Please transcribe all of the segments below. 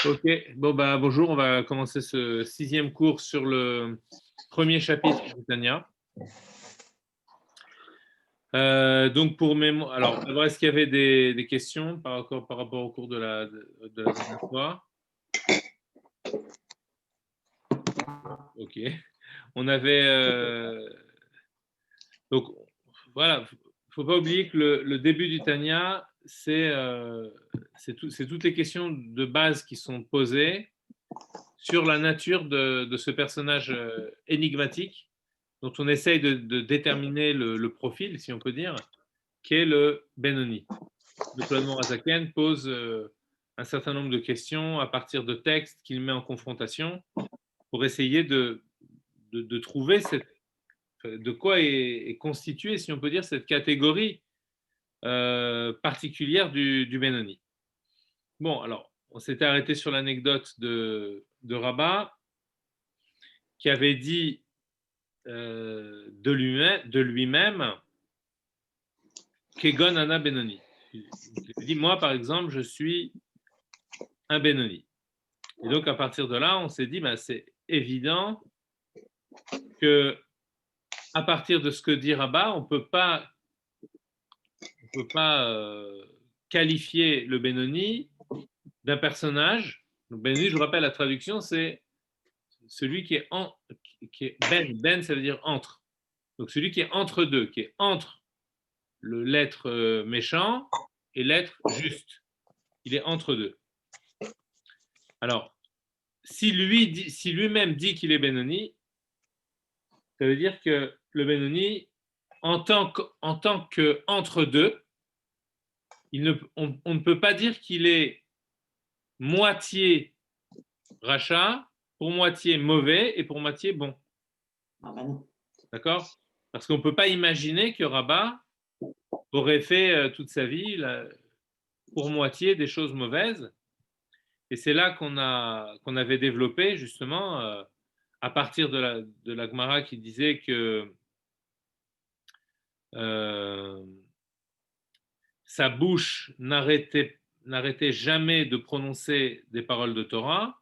Ok, bon bah bonjour, on va commencer ce sixième cours sur le premier chapitre du Tanya. Donc pour mémoire, alors d'abord, est-ce qu'il y avait des questions par rapport au cours de la dernière fois? Ok, on avait donc voilà, faut pas oublier que le début du Tanya, c'est toutes les questions de base qui sont posées sur la nature de ce personnage énigmatique dont on essaye de déterminer le profil, si on peut dire, qui est le Benoni. Le Claude Morazaken pose un certain nombre de questions à partir de textes qu'il met en confrontation pour essayer de trouver de quoi est constituée, si on peut dire, cette catégorie particulière du Benoni. Bon, alors, on s'était arrêté sur l'anecdote de Rabat qui avait dit de lui-même Kegon Ana Benoni. Il dit, moi, par exemple, je suis un Benoni. Et donc, à partir de là, on s'est dit, bah, c'est évident que à partir de ce que dit Rabat, on peut pas qualifier le Benoni d'un personnage. Donc, Benoni, je vous rappelle, la traduction, c'est celui qui est Ben. Ben, ça veut dire entre. Donc, celui qui est entre deux, qui est entre l'être méchant et l'être juste. Il est entre deux. Alors, si lui-même dit qu'il est Benoni, ça veut dire que le Benoni, en tant que entre deux, on ne peut pas dire qu'il est moitié rachat, pour moitié mauvais et pour moitié bon. Ah ben non. D'accord? Parce qu'on ne peut pas imaginer que Rabat aurait fait toute sa vie pour moitié des choses mauvaises. Et c'est là qu'on avait développé justement à partir de la Gemara qui disait que euh, sa bouche n'arrêtait jamais de prononcer des paroles de Torah,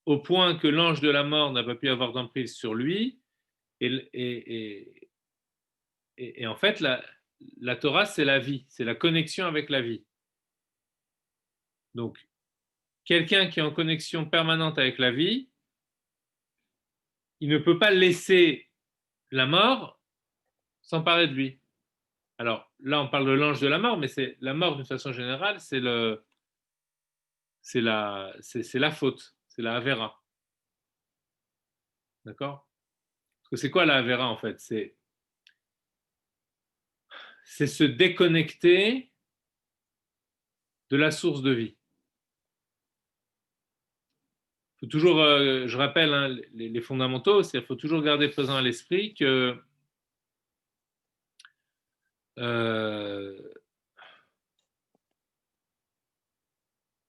au point que l'ange de la mort n'a pas pu avoir d'emprise sur lui. Et en fait, la Torah, c'est la vie, c'est la connexion avec la vie. Donc, quelqu'un qui est en connexion permanente avec la vie, il ne peut pas laisser la mort sans parler de lui. Alors là, on parle de l'ange de la mort, mais c'est la mort d'une façon générale, c'est la faute, c'est la Avera. D'accord? Parce que c'est quoi la Avera en fait? C'est se déconnecter de la source de vie. Faut toujours, je rappelle hein, les fondamentaux, il faut toujours garder présent à l'esprit que euh,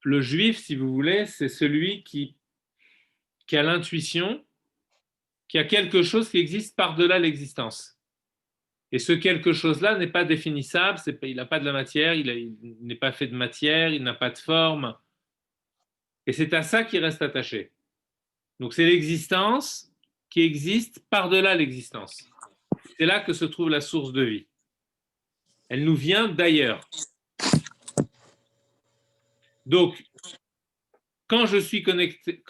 le juif, si vous voulez, c'est celui qui a l'intuition qu'il y a quelque chose qui existe par-delà l'existence. Et ce quelque chose-là n'est pas définissable, il n'a pas de la matière, il n'est pas fait de matière, il n'a pas de forme. Et c'est à ça qu'il reste attaché. Donc c'est l'existence qui existe par-delà l'existence. C'est là que se trouve la source de vie. Elle nous vient d'ailleurs. Donc, quand je suis connecté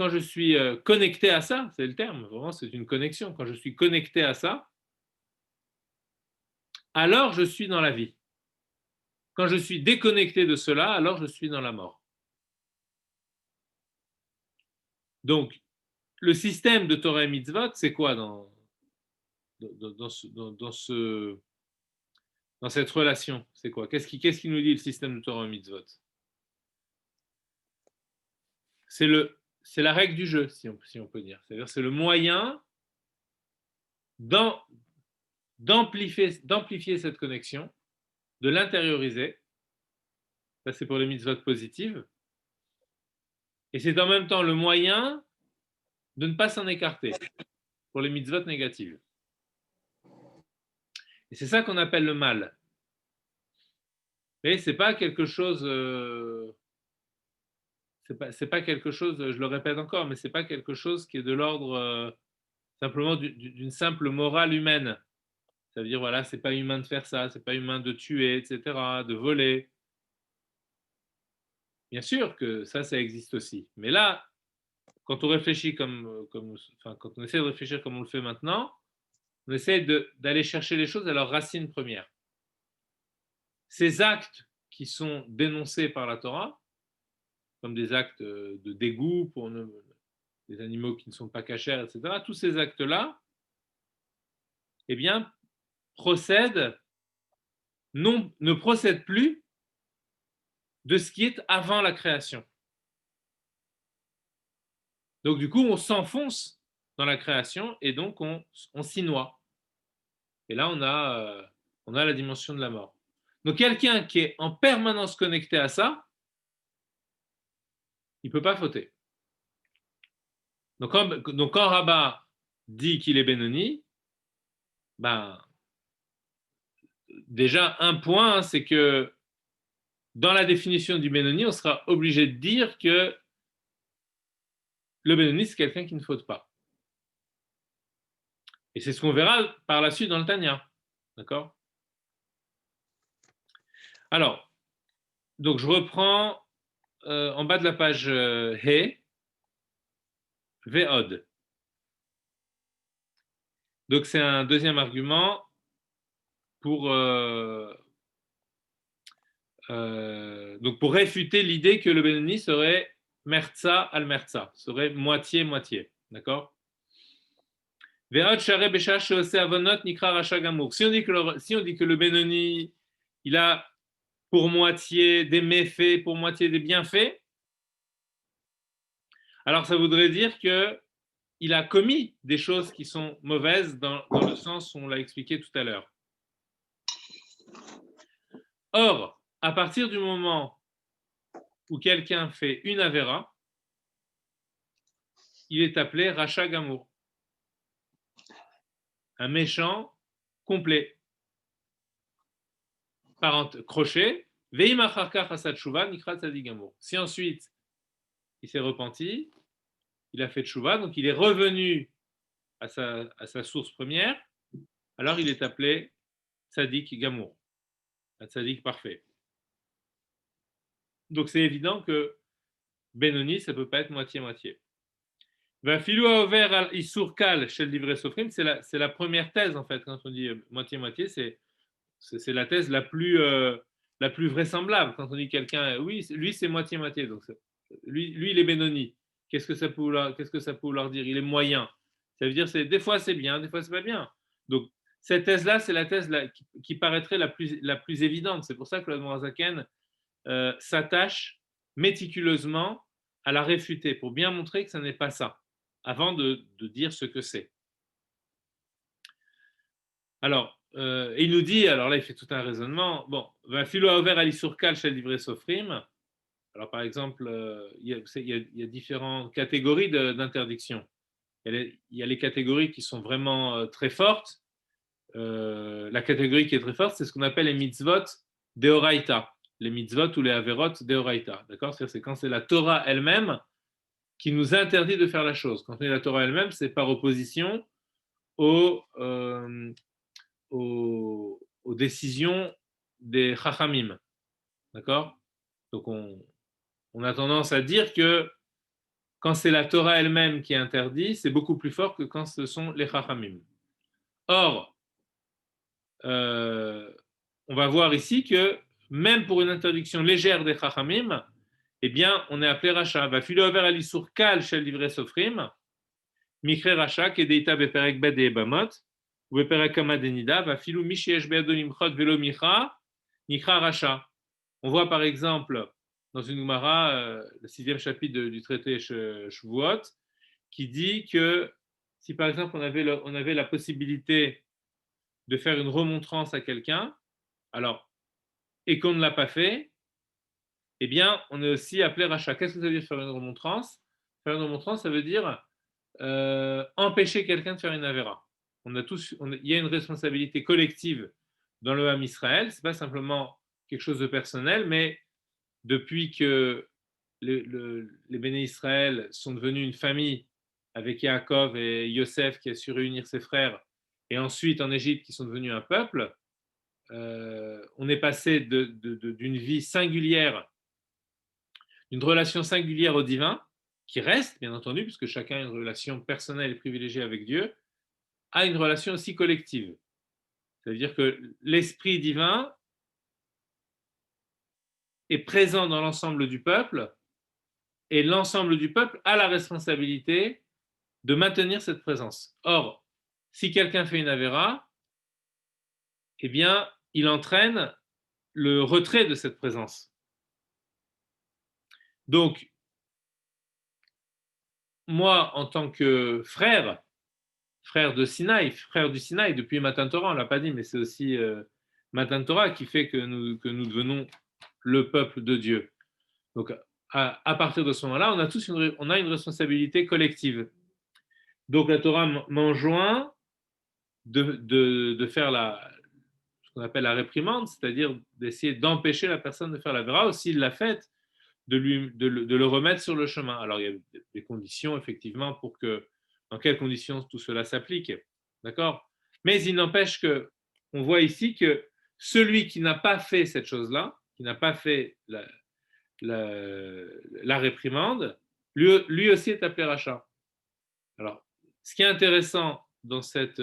à ça, c'est le terme, vraiment c'est une connexion, quand je suis connecté à ça, alors je suis dans la vie. Quand je suis déconnecté de cela, alors je suis dans la mort. Donc, le système de Torah et Mitzvot, c'est quoi dans cette relation? C'est quoi? Qu'est-ce qui nous dit le système de Torah et Mitzvot? C'est la règle du jeu, si on peut dire. C'est-à-dire c'est le moyen d'amplifier cette connexion, de l'intérioriser. Ça, c'est pour les mitzvot positives. Et c'est en même temps le moyen de ne pas s'en écarter pour les mitzvot négatives. Et c'est ça qu'on appelle le mal. Mais c'est pas quelque chose. c'est pas quelque chose, je le répète encore, mais c'est pas quelque chose qui est de l'ordre simplement d'une simple morale humaine. Ça veut dire, voilà, c'est pas humain de faire ça, c'est pas humain de tuer, etc., de voler. Bien sûr que ça existe aussi. Mais là, quand on réfléchit enfin, quand on essaie de réfléchir comme on le fait maintenant, on essaie d'aller chercher les choses à leur racine première. Ces actes qui sont dénoncés par la Torah, comme des actes de dégoût pour des animaux qui ne sont pas cachers, etc., tous ces actes-là, eh bien, ne procèdent plus de ce qui est avant la création. Donc, du coup, on s'enfonce dans la création et donc on s'y noie. Et là, on a la dimension de la mort. Donc, quelqu'un qui est en permanence connecté à ça, il ne peut pas fauter. Donc, quand Rabat dit qu'il est Benoni, ben, déjà, un point, hein, c'est que dans la définition du Benoni, on sera obligé de dire que le Benoni, c'est quelqu'un qui ne faute pas. Et c'est ce qu'on verra par la suite dans le Tanya. D'accord? Alors, donc je reprends en bas de la page He, Ve'od. Donc c'est un deuxième argument pour, donc pour réfuter l'idée que le Benoni serait Merza al Merza, serait moitié-moitié. D'accord? Ve'od share besha sheose avonot nikra rasha gamour. Si on dit que le Benoni, il a pour moitié des méfaits, pour moitié des bienfaits, alors ça voudrait dire qu'il a commis des choses qui sont mauvaises dans le sens où on l'a expliqué tout à l'heure. Or, à partir du moment où quelqu'un fait une avéra, il est appelé Racha Gamour, un méchant complet. Crochet, Veim acharkach asad tshuva nikra tzadik gamour. Si ensuite il s'est repenti, il a fait tshuva, donc il est revenu à sa source première, alors il est appelé tzadik gamour, un tzadik parfait. Donc c'est évident que Benoni, ça ne peut pas être moitié-moitié. Filou a ouvert al Issour Kal chez le livret Sofrim, c'est la première thèse en fait, quand on dit moitié-moitié, c'est la thèse la plus vraisemblable. Quand on dit quelqu'un, oui, lui c'est moitié-moitié, donc lui il est Benoni. Qu'est-ce que ça peut vouloir dire? Il est moyen. Ça veut dire des fois c'est bien, des fois c'est pas bien. Donc cette thèse-là, c'est la thèse qui paraîtrait la plus évidente. C'est pour ça que le Morazaken s'attache méticuleusement à la réfuter pour bien montrer que ce n'est pas ça, avant de dire ce que c'est. Alors, il nous dit, alors là, il fait tout un raisonnement. Bon, Philo a ouvert à l'Issourkal chez le livret Sofrim. Alors, par exemple, il y a différentes catégories d'interdiction. Il y a les catégories qui sont vraiment très fortes. La catégorie qui est très forte, c'est ce qu'on appelle les mitzvot deoraita, les mitzvot ou les averot deoraita. D'accord? C'est quand c'est la Torah elle-même qui nous interdit de faire la chose. Quand on est la Torah elle-même, c'est par opposition aux décisions des chachamim. D'accord? Donc on a tendance à dire que quand c'est la Torah elle-même qui est interdite, c'est beaucoup plus fort que quand ce sont les chachamim. Or, on va voir ici que même pour une interdiction légère des chachamim, eh bien, on est appelé racha. Va filer over à l'issour kal shel livret sofrim, mikre racha, kedeita beperek bed et bamot, ou beperek amadenida, va filou mishiesh beadolim chod velo micha, mikra racha. On voit par exemple dans une Gemara, le 6e chapitre du traité Shavuot, qui dit que si par exemple on avait la possibilité de faire une remontrance à quelqu'un, alors, et qu'on ne l'a pas fait, eh bien, on est aussi appelé rachat. Qu'est-ce que ça veut dire faire une remontrance? Faire une remontrance, ça veut dire empêcher quelqu'un de faire une avéra. Il y a une responsabilité collective dans le Ham Israël. C'est pas simplement quelque chose de personnel, mais depuis que les Béné Israël sont devenus une famille avec Yaakov et Yosef qui a su réunir ses frères, et ensuite en Égypte qui sont devenus un peuple, on est passé d'une vie singulière, d'une relation singulière au divin, qui reste, bien entendu, puisque chacun a une relation personnelle et privilégiée avec Dieu, à une relation aussi collective. C'est-à-dire que l'Esprit divin est présent dans l'ensemble du peuple, et l'ensemble du peuple a la responsabilité de maintenir cette présence. Or, si quelqu'un fait une avéra, eh bien, il entraîne le retrait de cette présence. Donc, moi, en tant que frère de Sinaï, frère du Sinaï, depuis Matan Torah, on ne l'a pas dit, mais c'est aussi Matan Torah qui fait que nous devenons le peuple de Dieu. Donc, à partir de ce moment-là, on a une responsabilité collective. Donc, la Torah m'enjoint de faire ce qu'on appelle la réprimande, c'est-à-dire d'essayer d'empêcher la personne de faire la vera, ou s'il l'a faite, de le remettre sur le chemin. Alors, il y a des conditions, effectivement, pour que, dans quelles conditions tout cela s'applique. D'accord? Mais il n'empêche que, on voit ici que celui qui n'a pas fait cette chose-là, qui n'a pas fait la réprimande, lui aussi est appelé rachat. Alors, ce qui est intéressant dans cette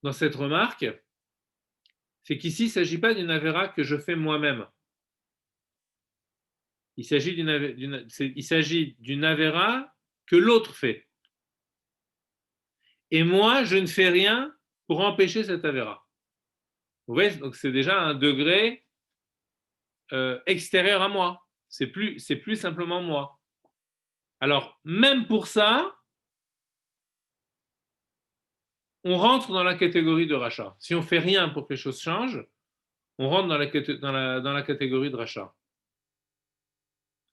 remarque, c'est qu'ici, il ne s'agit pas d'une avéra que je fais moi-même. Il s'agit d'une avéra que l'autre fait. Et moi, je ne fais rien pour empêcher cette avéra. Vous voyez, donc c'est déjà un degré extérieur à moi. C'est plus simplement moi. Alors, même pour ça, on rentre dans la catégorie de rachat. Si on ne fait rien pour que les choses changent, on rentre dans la catégorie de rachat.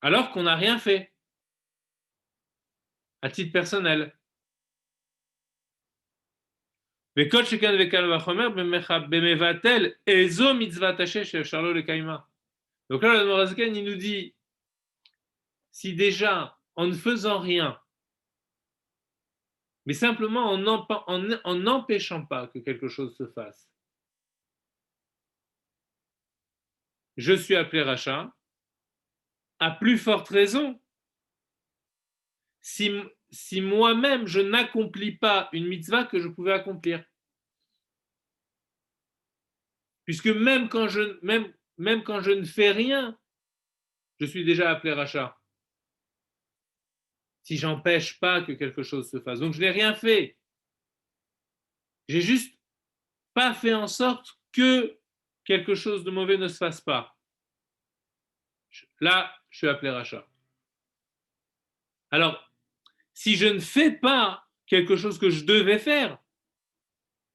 Alors qu'on n'a rien fait, à titre personnel. Donc là, le Morazken, il nous dit, si déjà, en ne faisant rien, mais simplement en n'empêchant pas que quelque chose se fasse, je suis appelé rachat, à plus forte raison, si moi-même je n'accomplis pas une mitzvah que je pouvais accomplir. Puisque même quand je ne fais rien, je suis déjà appelé rachat. Si j'empêche pas que quelque chose se fasse. Donc je n'ai rien fait. J'ai juste pas fait en sorte que quelque chose de mauvais ne se fasse pas. Là, je suis appelé rachat. Alors, si je ne fais pas quelque chose que je devais faire,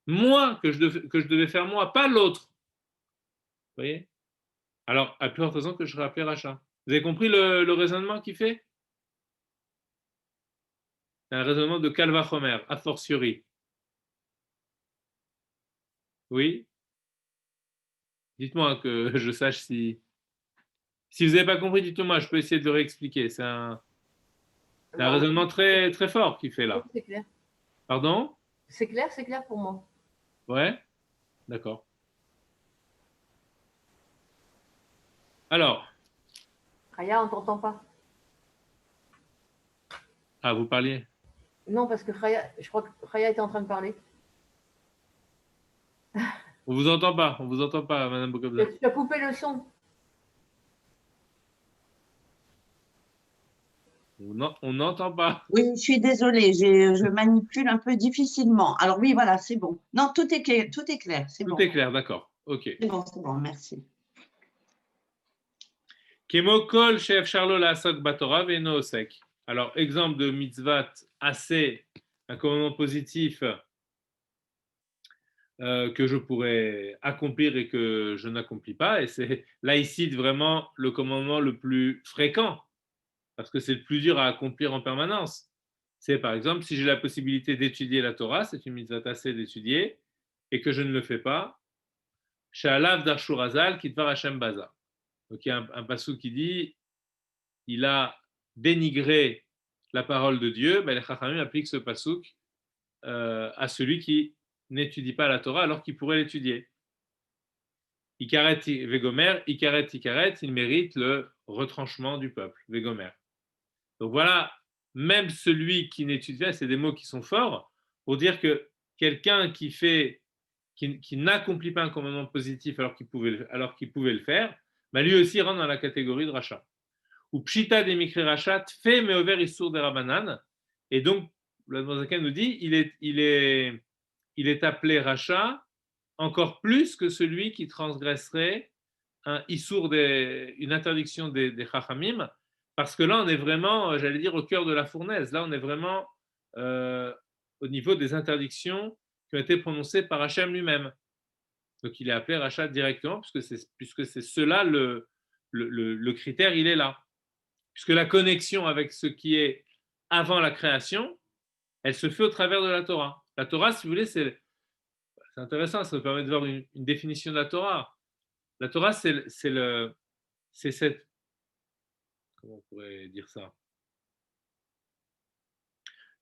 moi, que je devais faire moi, pas l'autre, vous voyez? Alors, à plus forte raison que je serai appelé rachat. Vous avez compris le raisonnement qu'il fait? C'est un raisonnement de Kalvachomer, a fortiori. Oui? Dites-moi que je sache si... Si vous n'avez pas compris, dites-moi, je peux essayer de le réexpliquer. C'est un raisonnement très, très fort qu'il fait là. C'est clair. Pardon? C'est clair pour moi. Ouais? D'accord. Alors, Raya, on t'entend pas. ah, vous parliez? Non, parce que Raya, je crois que Raya était en train de parler. On vous entend pas, Madame Bokobza. Tu as coupé le son. On n'entend pas. Oui, je suis désolée, je manipule un peu difficilement. Alors oui, voilà, c'est bon. Non, tout est clair, c'est bon. Tout est clair, d'accord. Ok. C'est bon, merci. Kemokol chef Charlo la Asok Batora Veno Osek. Alors, exemple de mitzvat assez, un commandement positif que je pourrais accomplir et que je n'accomplis pas. Et c'est là ici vraiment le commandement le plus fréquent, parce que c'est le plus dur à accomplir en permanence. C'est par exemple, si j'ai la possibilité d'étudier la Torah, c'est une mitzvah assez d'étudier, et que je ne le fais pas, Sha'alav Darshurazal Kitvar Hashem Baza. Donc il y a un passou qui dit il a dénigré la parole de Dieu, ben les Chachamim appliquent ce passouk à celui qui n'étudie pas la Torah alors qu'il pourrait l'étudier. Ikaret Vegomer, Ikaret Ikaret, il mérite le retranchement du peuple, Vegomer. Donc voilà, même celui qui n'étudie pas, c'est des mots qui sont forts pour dire que quelqu'un qui n'accomplit pas un commandement positif alors qu'il pouvait le faire, ben lui aussi rentre dans la catégorie de rachat. Ou pshita des mikri rachat fait meover issour des rabanan. Et donc, le Zaken nous dit, il est appelé rachat encore plus que celui qui transgresserait un issour une interdiction des chachamim, parce que là, on est vraiment, j'allais dire, au cœur de la fournaise. Là, on est vraiment au niveau des interdictions qui ont été prononcées par Hachem lui-même. Donc, il est appelé rachat directement, puisque c'est cela le critère, il est là. Puisque la connexion avec ce qui est avant la création, elle se fait au travers de la Torah. La Torah, si vous voulez, c'est intéressant, ça nous permet de voir une définition de la Torah. La Torah, c'est cette... Comment on pourrait dire ça?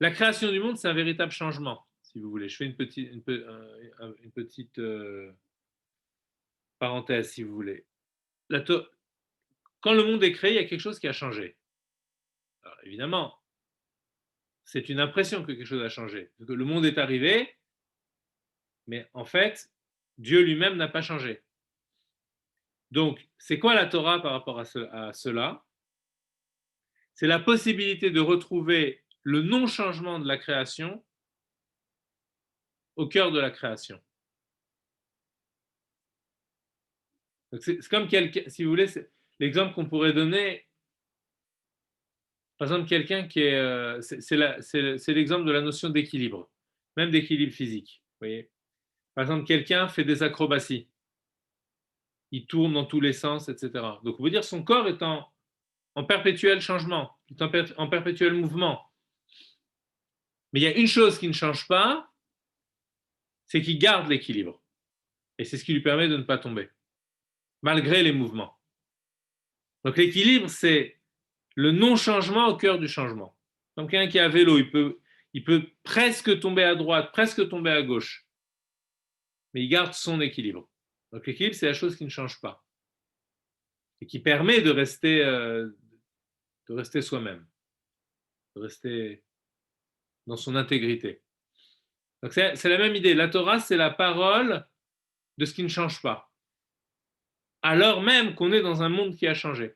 La création du monde, c'est un véritable changement, si vous voulez. Je fais une petite parenthèse, si vous voulez. Quand le monde est créé, il y a quelque chose qui a changé. Alors, évidemment, c'est une impression que quelque chose a changé. Que le monde est arrivé, mais en fait, Dieu lui-même n'a pas changé. Donc, c'est quoi la Torah par rapport à cela? C'est la possibilité de retrouver le non-changement de la création au cœur de la création. C'est comme si vous voulez, l'exemple qu'on pourrait donner, par exemple, quelqu'un qui est, c'est l'exemple de la notion d'équilibre, même d'équilibre physique. Vous voyez, par exemple, quelqu'un fait des acrobaties, il tourne dans tous les sens, etc. Donc, on veut dire son corps est en perpétuel changement, en perpétuel mouvement. Mais il y a une chose qui ne change pas, c'est qu'il garde l'équilibre. Et c'est ce qui lui permet de ne pas tomber, malgré les mouvements. Donc l'équilibre, c'est le non-changement au cœur du changement. Comme quelqu'un qui est à vélo, il peut presque tomber à droite, presque tomber à gauche, mais il garde son équilibre. Donc l'équilibre, c'est la chose qui ne change pas et qui permet de rester soi-même, de rester dans son intégrité. Donc c'est la même idée. La Torah, c'est la parole de ce qui ne change pas, alors même qu'on est dans un monde qui a changé.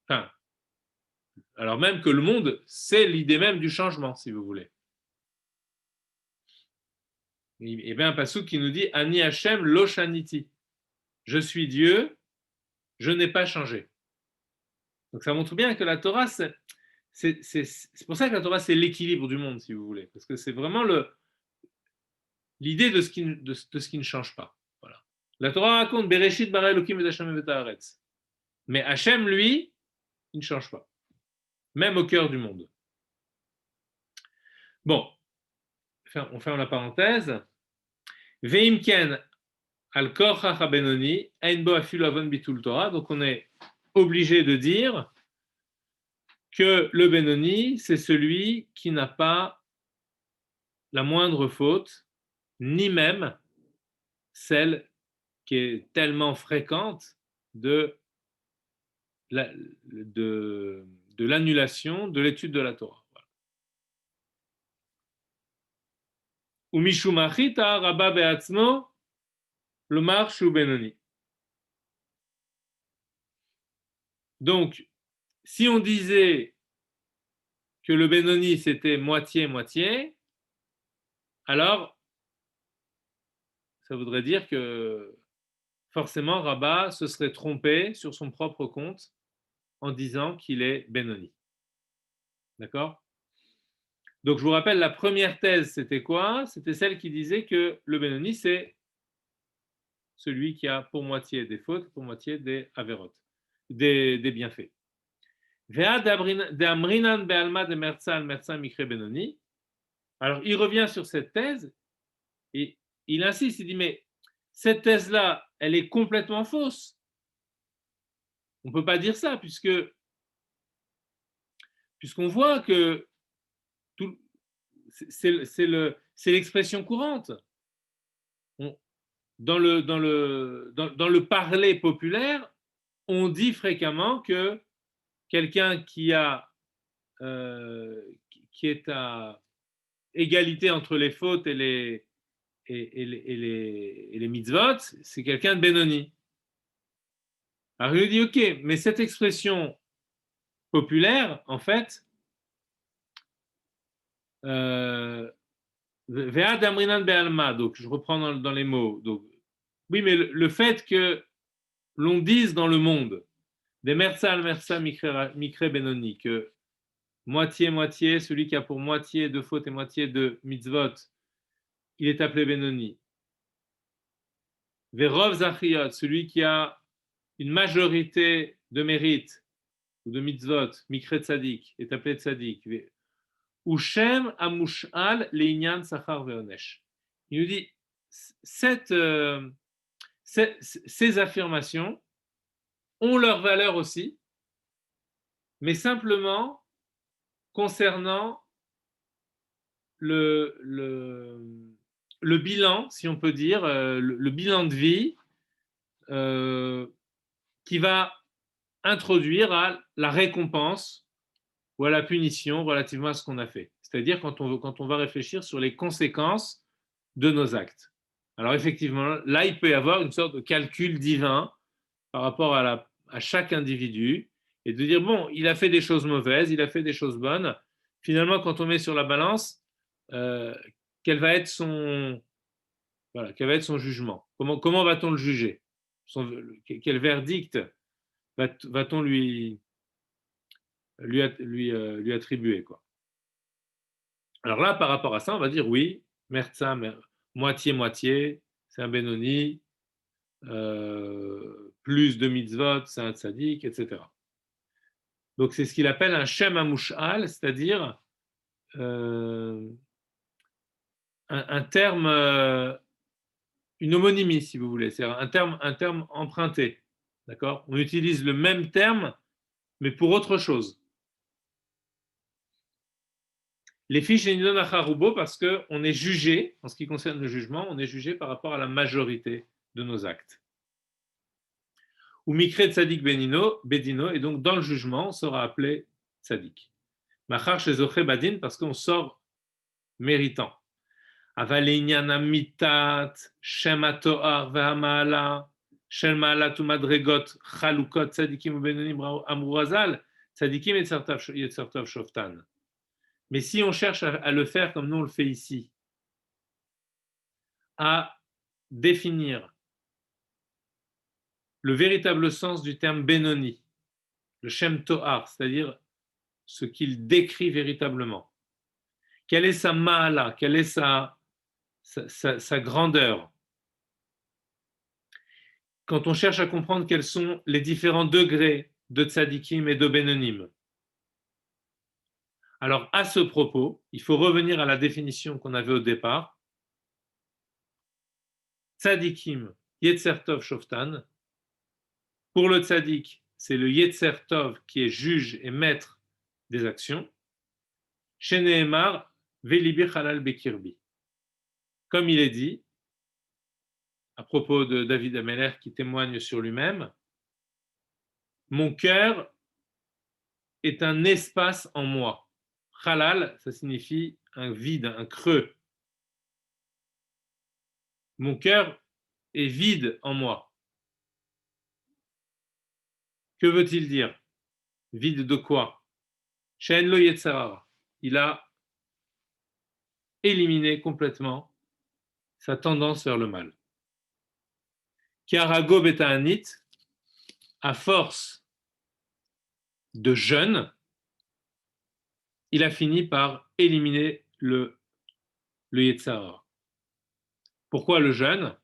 Enfin, alors même que le monde, c'est l'idée même du changement, si vous voulez. Et bien un passage qui nous dit Ani Hashem lo shaniti. Je suis Dieu, je n'ai pas changé. Donc ça montre bien que la Torah, c'est pour ça que la Torah, c'est l'équilibre du monde, si vous voulez. Parce que c'est vraiment l'idée de ce qui ne change pas. Voilà. La Torah raconte Bereshit bara Elokim et Hashem et Haaretz. Mais Hashem, lui, il ne change pas. Même au cœur du monde. Bon, on ferme la parenthèse. Veimken al korcha benoni ein bo afilu avon bitul Torah. Donc on est obligé de dire que le Benoni, c'est celui qui n'a pas la moindre faute, ni même celle qui est tellement fréquente de l'annulation de l'étude de la Torah. Ou mishumachita rabba be'atzmo lomar shu Benoni. Donc, si on disait que le Benoni c'était moitié-moitié, alors ça voudrait dire que forcément Rabba se serait trompé sur son propre compte en disant qu'il est Benoni. D'accord? Donc je vous rappelle, la première thèse c'était quoi? C'était celle qui disait que le Benoni c'est celui qui a pour moitié des fautes, pour moitié des avérotes, des bienfaits. Alors il revient sur cette thèse et il insiste, il dit mais cette thèse-là, elle est complètement fausse on ne peut pas dire ça, puisqu'on voit que c'est l'expression courante. Dans le parler populaire, on dit fréquemment que quelqu'un qui est à égalité entre les fautes et les mitzvot, c'est quelqu'un de Benoni. Alors il lui dit, ok, mais cette expression populaire, en fait, Ve'ad amrinan be'alma, donc je reprends dans les mots. Donc, oui, mais le fait que l'on dise dans le monde, des mersa al mersa mikre benoni, que moitié-moitié, celui qui a pour moitié de faute et moitié de mitzvot, il est appelé benoni. Verov zachiyot, celui qui a une majorité de mérite ou de mitzvot, mikre tzadik, est appelé tzadik. Ushem amushal leinyan sachar veonesh. Il nous dit ces affirmations ont leur valeur aussi, mais simplement concernant le bilan, si on peut dire, le bilan de vie qui va introduire à la récompense ou à la punition relativement à ce qu'on a fait. C'est-à-dire quand on va réfléchir sur les conséquences de nos actes. Alors effectivement, là, il peut y avoir une sorte de calcul divin par rapport à chaque individu et de dire, bon, il a fait des choses mauvaises, il a fait des choses bonnes. Finalement, quand on met sur la balance, quel va être son jugement? Comment va-t-on le juger? Quel verdict va-t-on lui attribuer, quoi. Alors là, par rapport à ça, on va dire oui, Mertza, moitié-moitié, c'est un Benoni, plus de mitzvot, c'est un tzaddik, etc. Donc c'est ce qu'il appelle un Shem HaMush'al, c'est-à-dire un terme, une homonymie, si vous voulez, c'est un terme emprunté. D'accord? On utilise le même terme, mais pour autre chose. Les fiches Nidon Acharubo, parce qu'on est jugé, en ce qui concerne le jugement, on est jugé par rapport à la majorité de nos actes. Ou Mikre Tzadik Bedino, et donc dans le jugement, on sera appelé Tzadik. Machar Shezoche Badin, parce qu'on sort méritant. Avaleinyana Mitat, Shem HaToar Ve'Hama'ala, Shem Ma'alat U'Madregot, Chalukot, Tzadikim U'Benonim Amourazal, Tzadikim Yetzartov Shoftan. Mais si on cherche à le faire comme nous on le fait ici, à définir le véritable sens du terme Benoni, le Shem Toar, c'est-à-dire ce qu'il décrit véritablement. Quelle est sa ma'ala, quelle est sa grandeur? Quand on cherche à comprendre quels sont les différents degrés de tzadikim et de Benonim. Alors, à ce propos, il faut revenir à la définition qu'on avait au départ. Tzadikim, Yetzer Tov Shoftan. Pour le tzadik, c'est le Yetzer Tov qui est juge et maître des actions. Sheneemar, Velibi Halal Bekirbi. Comme il est dit, à propos de David Ameler qui témoigne sur lui-même, mon cœur est un espace en moi. Halal, ça signifie un vide, un creux. Mon cœur est vide en moi. Que veut-il dire? Vide de quoi? She'en lo yetzara. Il a éliminé complètement sa tendance vers le mal. Kiarago beta'anit, à force de jeûne, il a fini par éliminer le yetzara. Pourquoi le jeûne?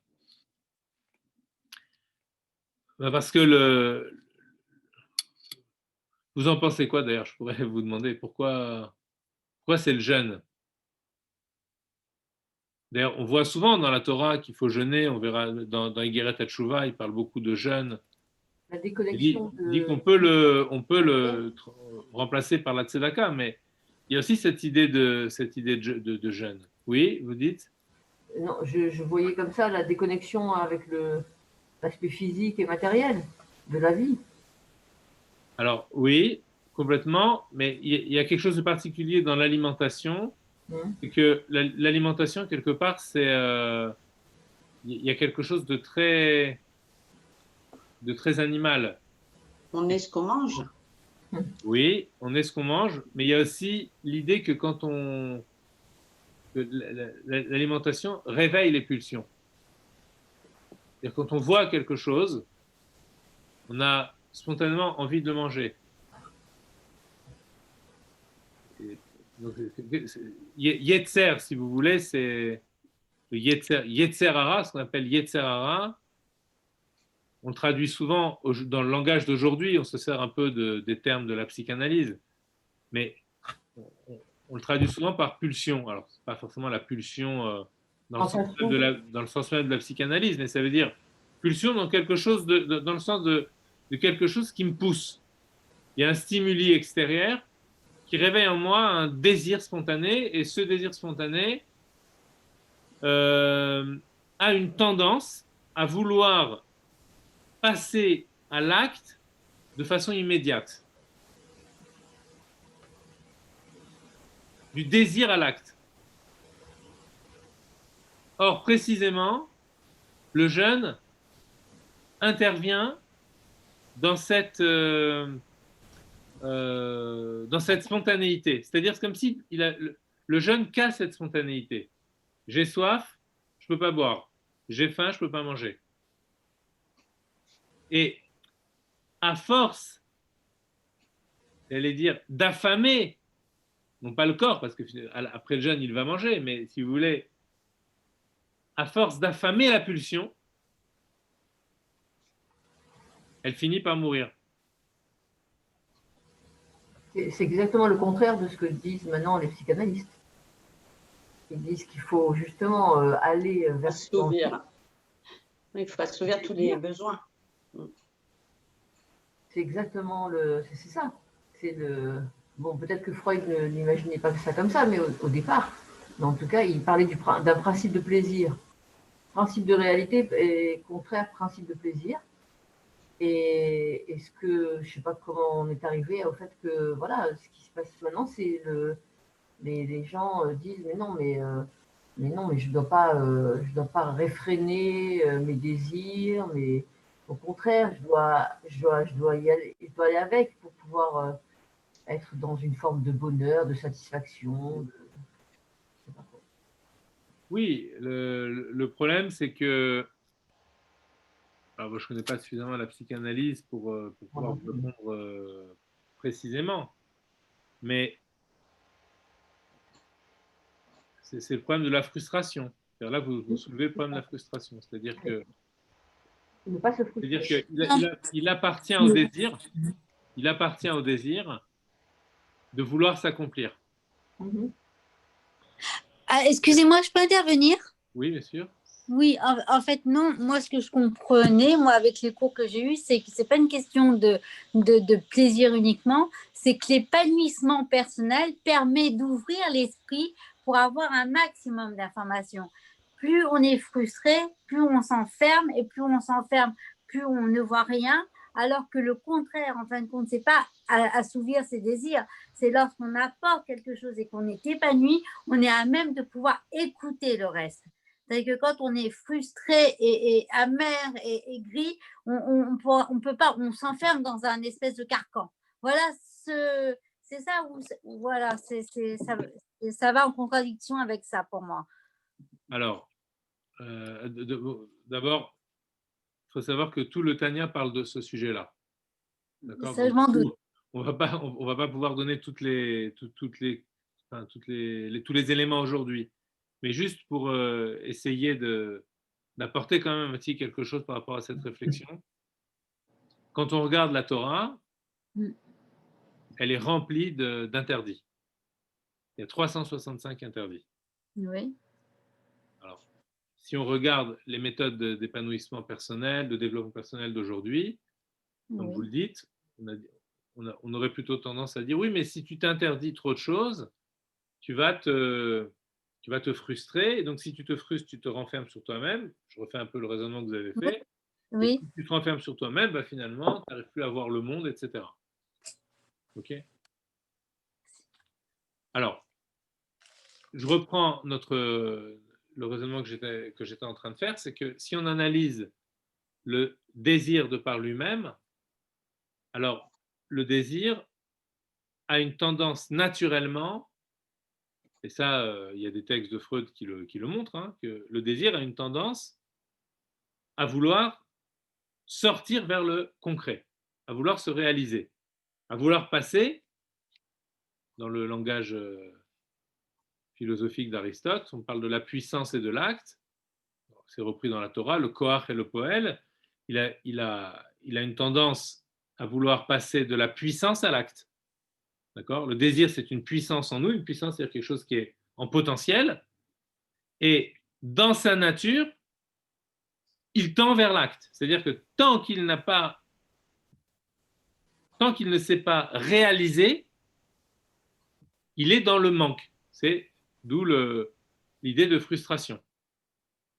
Parce que vous en pensez quoi d'ailleurs? Je pourrais vous demander pourquoi c'est le jeûne? D'ailleurs, on voit souvent dans la Torah qu'il faut jeûner. On verra dans Igeret HaTshuva, il parle beaucoup de jeûne. La Il dit, déconnexion il dit de. qu'on peut le remplacer par la tzedaka, mais il y a aussi cette idée de jeûne. Oui, vous dites? Non, je voyais comme ça la déconnexion avec l'aspect physique et matériel de la vie. Alors, oui, complètement, mais il y a quelque chose de particulier dans l'alimentation, Hein. c'est que l'alimentation, quelque part, il y a quelque chose de très animal. On est ce qu'on mange. Oui, on est ce qu'on mange, mais il y a aussi l'idée que que l'alimentation réveille les pulsions. C'est-à-dire quand on voit quelque chose, on a spontanément envie de le manger. Donc, Yetzer, si vous voulez, c'est le Yetzer Hara, ce qu'on appelle Yetzer Hara. On le traduit souvent dans le langage d'aujourd'hui, on se sert un peu des termes de la psychanalyse, mais on le traduit souvent par pulsion. Alors, ce n'est pas forcément la pulsion dans le sens même dans le sens même de la psychanalyse, mais ça veut dire pulsion dans quelque chose dans le sens de quelque chose qui me pousse. Il y a un stimuli extérieur qui réveille en moi un désir spontané, et ce désir spontané a une tendance à vouloir passer à l'acte de façon immédiate. Du désir à l'acte. Or, précisément, le jeûne intervient dans dans cette spontanéité. C'est-à-dire, c'est comme si le jeûne casse cette spontanéité. J'ai soif, je ne peux pas boire. J'ai faim, je ne peux pas manger. Et à force, j'allais dire, d'affamer, non pas le corps, parce que après le jeûne, il va manger, mais si vous voulez, à force d'affamer la pulsion, elle finit par mourir. C'est exactement le contraire de ce que disent maintenant les psychanalystes. Ils disent qu'il faut justement aller vers assouvir. Il faut assouvir tous les besoins. C'est exactement c'est ça. C'est le. Bon, peut-être que Freud n'imaginait pas ça comme ça, mais au départ. Mais en tout cas, il parlait d'un principe de plaisir. Principe de réalité est contraire principe de plaisir. Et est-ce que, je ne sais pas comment on est arrivé au fait que, voilà, ce qui se passe maintenant, c'est les gens disent, mais non, mais je dois pas réfréner mes désirs, mais au contraire, je dois y aller, je dois aller avec pour pouvoir être dans une forme de bonheur, de satisfaction. Oui, le problème, c'est que alors, moi, je ne connais pas suffisamment la psychanalyse pour pouvoir vous répondre précisément, mais c'est le problème de la frustration. Là, vous soulevez le problème de la frustration, c'est-à-dire que Ne pas se frustrer. il appartient au désir de vouloir s'accomplir. Ah, excusez-moi, je peux intervenir? Oui, bien sûr. Oui, en fait, non. Moi, ce que je comprenais, moi, avec les cours que j'ai eus, c'est que c'est pas une question de plaisir uniquement, c'est que l'épanouissement personnel permet d'ouvrir l'esprit pour avoir un maximum d'informations. Plus on est frustré, plus on s'enferme, et plus on s'enferme, plus on ne voit rien, alors que le contraire, en fin de compte, c'est pas assouvir ses désirs, c'est lorsqu'on apporte quelque chose et qu'on est épanoui, on est à même de pouvoir écouter le reste. C'est-à-dire que quand on est frustré et amer et gris, on peut pas, on s'enferme dans un espèce de carcan. Voilà, c'est ça où voilà, ça va en contradiction avec ça pour moi. Alors, d'abord, il faut savoir que tout le Tanya parle de ce sujet-là. D'accord? Ça, je m'en doute. On va pas pouvoir donner tous les éléments aujourd'hui, mais juste pour essayer d'apporter quand même aussi quelque chose par rapport à cette réflexion. Quand on regarde la Torah, elle est remplie d'interdits. Il y a 365 interdits. Oui. Alors, si on regarde les méthodes d'épanouissement personnel, de développement personnel d'aujourd'hui, comme Oui. vous le dites. On aurait plutôt tendance à dire oui, mais si tu t'interdis trop de choses, tu vas te frustrer. Et donc, si tu te frustres, tu te renfermes sur toi-même. Je refais un peu le raisonnement que vous avez Oui. fait. Et Oui. si tu te renfermes sur toi-même, bah, finalement, tu n'arrives plus à voir le monde, etc. OK? Alors, je reprends le raisonnement que j'étais en train de faire, c'est que si on analyse le désir de par lui-même, alors le désir a une tendance naturellement, et ça, il y a des textes de Freud qui le montrent, hein, que le désir a une tendance à vouloir sortir vers le concret, à vouloir se réaliser, à vouloir passer, dans le langage philosophique d'Aristote, on parle de la puissance et de l'acte, c'est repris dans la Torah, le koach et le poel, il a une tendance à vouloir passer de la puissance à l'acte. D'accord ? Le désir, c'est une puissance en nous, une puissance, c'est quelque chose qui est en potentiel, et dans sa nature, il tend vers l'acte. C'est-à-dire que tant qu'il ne s'est pas réalisé, il est dans le manque. C'est d'où l'idée de frustration.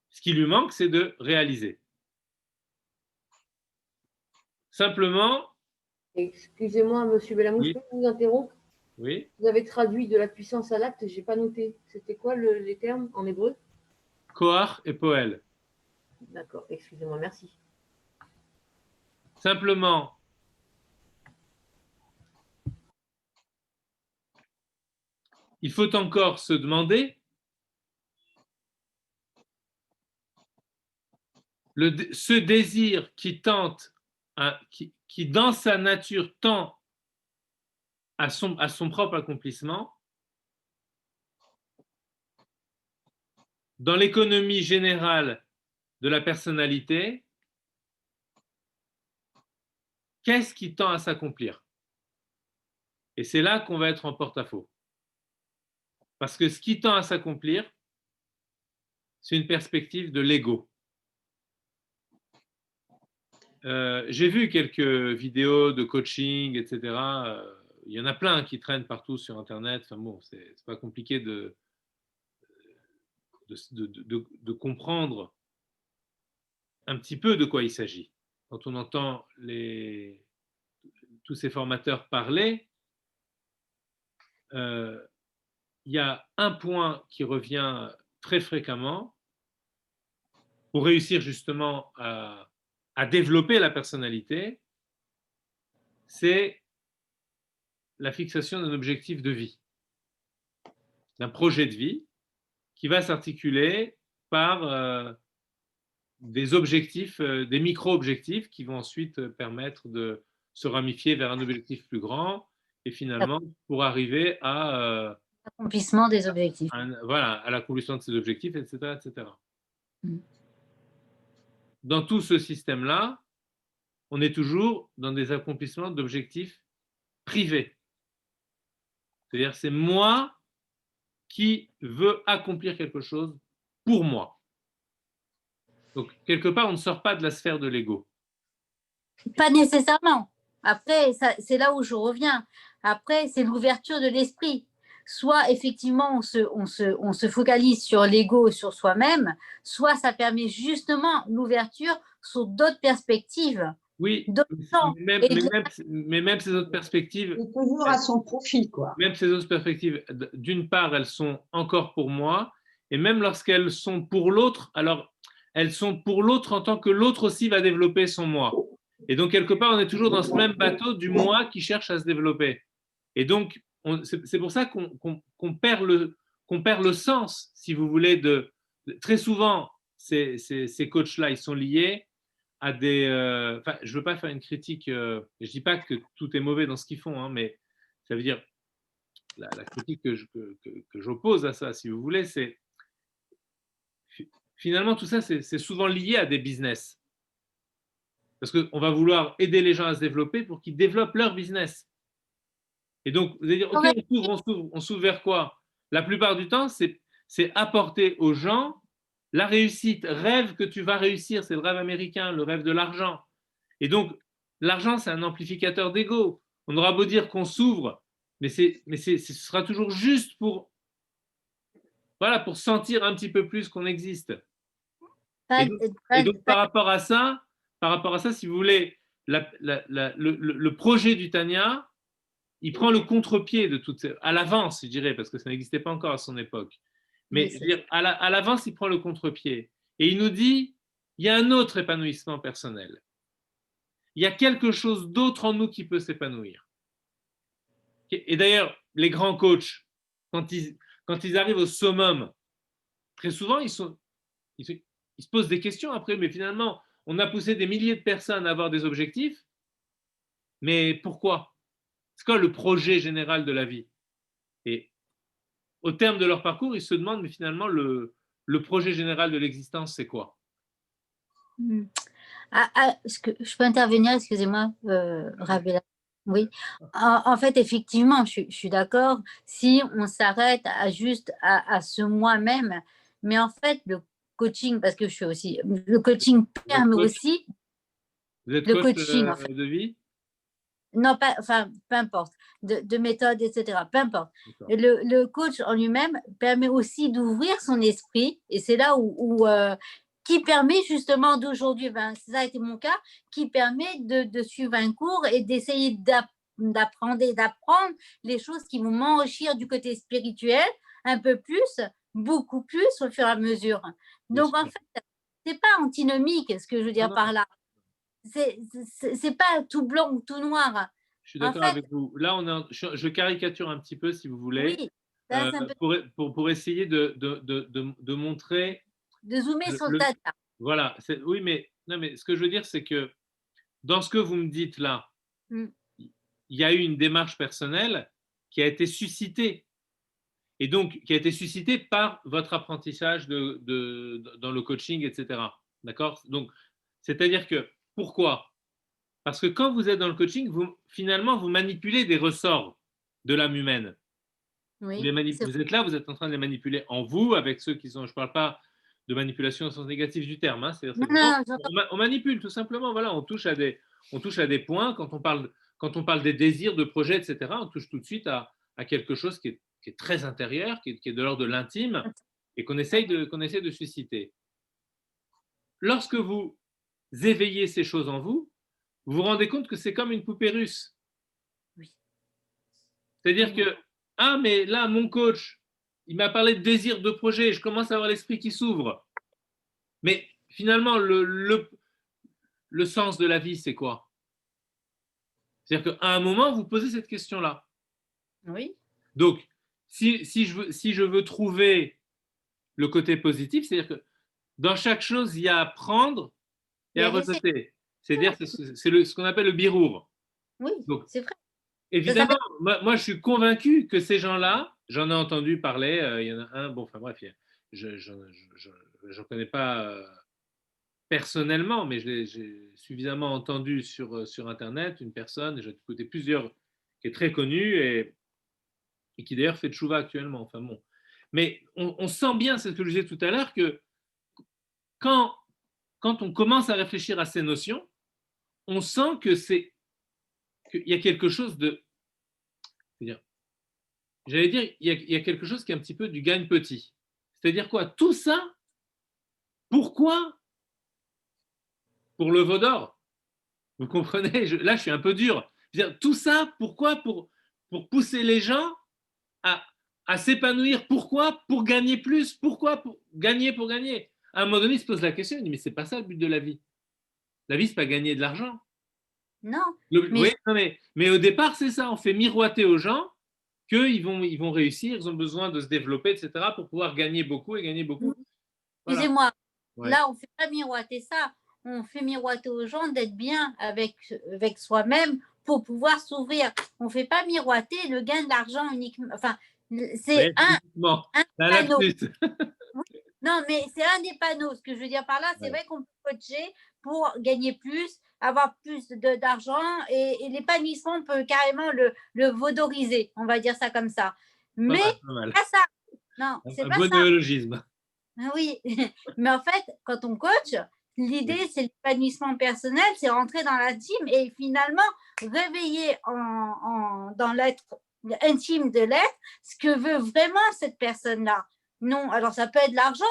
Ce qui lui manque, c'est de réaliser. Simplement, Excusez-moi, monsieur Bellamou, je oui, peux vous interrompre? oui, Vous avez traduit de la puissance à l'acte, j'ai pas noté. C'était quoi les termes en hébreu? koach et poel. D'accord, excusez-moi, merci. Simplement, il faut encore se demander ce désir qui tente, qui dans sa nature tend à son propre accomplissement, dans l'économie générale de la personnalité, qu'est-ce qui tend à s'accomplir? Et c'est là qu'on va être en porte-à-faux. Parce que ce qui tend à s'accomplir, c'est une perspective de l'ego. J'ai vu quelques vidéos de coaching, etc. Il y en a plein qui traînent partout sur Internet. Enfin bon, c'est pas compliqué de comprendre un petit peu de quoi il s'agit. Quand on entend tous ces formateurs parler, il y a un point qui revient très fréquemment pour réussir justement à développer la personnalité, c'est la fixation d'un objectif de vie, d'un projet de vie qui va s'articuler par des objectifs, des micro-objectifs qui vont ensuite permettre de se ramifier vers un objectif plus grand et finalement pour arriver Accomplissement des objectifs. voilà, à l'accomplissement de ces objectifs, etc. etc. Mm. Dans tout ce système-là, on est toujours dans des accomplissements d'objectifs privés. C'est-à-dire, c'est moi qui veux accomplir quelque chose pour moi. Donc, quelque part, on ne sort pas de la sphère de l'ego. Pas nécessairement. Après, c'est là où je reviens. Après, c'est l'ouverture de l'esprit. Soit effectivement, on se focalise sur l'ego, sur soi-même, soit ça permet justement l'ouverture sur d'autres perspectives. Oui, mais même ces autres perspectives, Et toujours à son profit, quoi. même ces autres perspectives, d'une part, elles sont encore pour moi, et même lorsqu'elles sont pour l'autre, alors elles sont pour l'autre en tant que l'autre aussi va développer son moi. Et donc, quelque part, on est toujours dans ce même bateau du moi qui cherche à se développer. Et donc, c'est pour ça qu'on perd le sens, si vous voulez, très souvent, ces coachs-là, ils sont liés à des... je ne veux pas faire une critique, je ne dis pas que tout est mauvais dans ce qu'ils font, hein, mais ça veut dire, la critique que j'oppose à ça, si vous voulez, c'est finalement tout ça, c'est souvent lié à des business. Parce qu'on va vouloir aider les gens à se développer pour qu'ils développent leur business. Et donc, vous allez dire, OK, on s'ouvre vers quoi? La plupart du temps, c'est apporter aux gens la réussite. Rêve que tu vas réussir, c'est le rêve américain, le rêve de l'argent. Et donc, l'argent, c'est un amplificateur d'ego. On aura beau dire qu'on s'ouvre, mais ce sera toujours juste pour, voilà, pour sentir un petit peu plus qu'on existe. Et donc, par rapport à ça, si vous voulez, le projet du Tanya, il prend le contre-pied de toutes à l'avance, je dirais, parce que ça n'existait pas encore à son époque. Mais je veux dire, à l'avance, il prend le contre-pied. Et il nous dit, il y a un autre épanouissement personnel. Il y a quelque chose d'autre en nous qui peut s'épanouir. Et d'ailleurs, les grands coachs, quand ils arrivent au summum, très souvent, ils se posent des questions après, mais finalement, on a poussé des milliers de personnes à avoir des objectifs, mais pourquoi? C'est quoi le projet général de la vie? Et au terme de leur parcours, ils se demandent, mais finalement, le projet général de l'existence, c'est quoi? Je peux intervenir, excusez-moi, Ravella. Oui, en fait, effectivement, je suis d'accord. Si on s'arrête juste à ce moi-même, mais en fait, le coaching, parce que je suis aussi, le coaching permet aussi. Vous êtes le coach coaching, en fait. de vie? Non, enfin, peu importe, de méthode, etc. Peu importe. Le coach en lui-même permet aussi d'ouvrir son esprit, et c'est là où qui permet justement d'aujourd'hui, ça a été mon cas, qui permet de suivre un cours et d'essayer d'apprendre les choses qui vont m'enrichir du côté spirituel un peu plus, beaucoup plus au fur et à mesure. Donc, en fait, c'est pas antinomique ce que je veux dire par là. C'est pas tout blanc ou tout noir. Je suis d'accord avec vous. Là, je caricature un petit peu, si vous voulez, pour essayer de montrer. De zoomer sur le data. Voilà. Oui, mais ce que je veux dire, c'est que dans ce que vous me dites là, il y a eu une démarche personnelle qui a été suscitée. Et donc, qui a été suscitée par votre apprentissage dans le coaching, etc. D'accord? Donc, c'est-à-dire que, pourquoi? Parce que quand vous êtes dans le coaching, finalement, vous manipulez des ressorts de l'âme humaine. Oui, vous êtes là, vous êtes en train de les manipuler en vous, avec ceux qui sont, je ne parle pas de manipulation au sens négatif du terme, hein, on manipule tout simplement, voilà, on touche à des points, quand on parle des désirs, de projets, etc., on touche tout de suite à quelque chose qui est très intérieur, qui est de l'ordre de l'intime, et qu'on essaye de susciter. Lorsque vous éveillez ces choses en vous, vous vous rendez compte que c'est comme une poupée russe. Oui. C'est-à-dire que, mais là, mon coach, il m'a parlé de désir, de projet, je commence à avoir l'esprit qui s'ouvre. Mais finalement, le sens de la vie, c'est quoi? C'est-à-dire qu'à un moment, vous posez cette question-là. Oui. Donc, si je veux trouver le côté positif, c'est-à-dire que dans chaque chose, il y a à prendre et à rejeter. C'est-à-dire que c'est ce qu'on appelle le birour. Oui, c'est vrai. Évidemment, moi, je suis convaincu que ces gens-là, j'en ai entendu parler, il y en a un, bon, enfin bref, je ne connais pas personnellement, mais j'ai suffisamment entendu sur Internet une personne, j'ai écouté plusieurs, qui est très connue et qui d'ailleurs fait tchouva actuellement. Enfin bon. Mais on sent bien, c'est ce que je disais tout à l'heure, que quand on commence à réfléchir à ces notions, on sent qu'il y a quelque chose de... J'allais dire, il y a quelque chose qui est un petit peu du gagne petit. C'est-à-dire quoi? Tout ça, pourquoi? Pour le veau d'or. Vous comprenez? Là, je suis un peu dur. Tout ça, pourquoi? Pour pousser les gens à s'épanouir. Pourquoi? Pour gagner plus. Pourquoi? Pour gagner. À un moment donné, il se pose la question, il dit, mais c'est pas ça le but de la vie. La vie, c'est pas gagner de l'argent. Non. Mais au départ, c'est ça. On fait miroiter aux gens qu'ils vont réussir, ils ont besoin de se développer, etc., pour pouvoir gagner beaucoup et gagner beaucoup. Voilà. Excusez-moi, là, on ne fait pas miroiter ça. On fait miroiter aux gens d'être bien avec soi-même pour pouvoir s'ouvrir. On ne fait pas miroiter le gain d'argent uniquement. Enfin, c'est un panneau. Non, mais c'est un des panneaux. Ce que je veux dire par là, c'est vrai qu'on peut coacher pour gagner plus, avoir plus d'argent et l'épanouissement peut carrément le vaudoriser, on va dire ça comme ça. Mais pas ça. Non, c'est pas ça. Néologisme. Oui, mais en fait, quand on coach, l'idée, c'est l'épanouissement personnel, c'est rentrer dans l'intime et finalement réveiller dans l'être intime de l'être ce que veut vraiment cette personne-là. Non, alors ça peut être l'argent,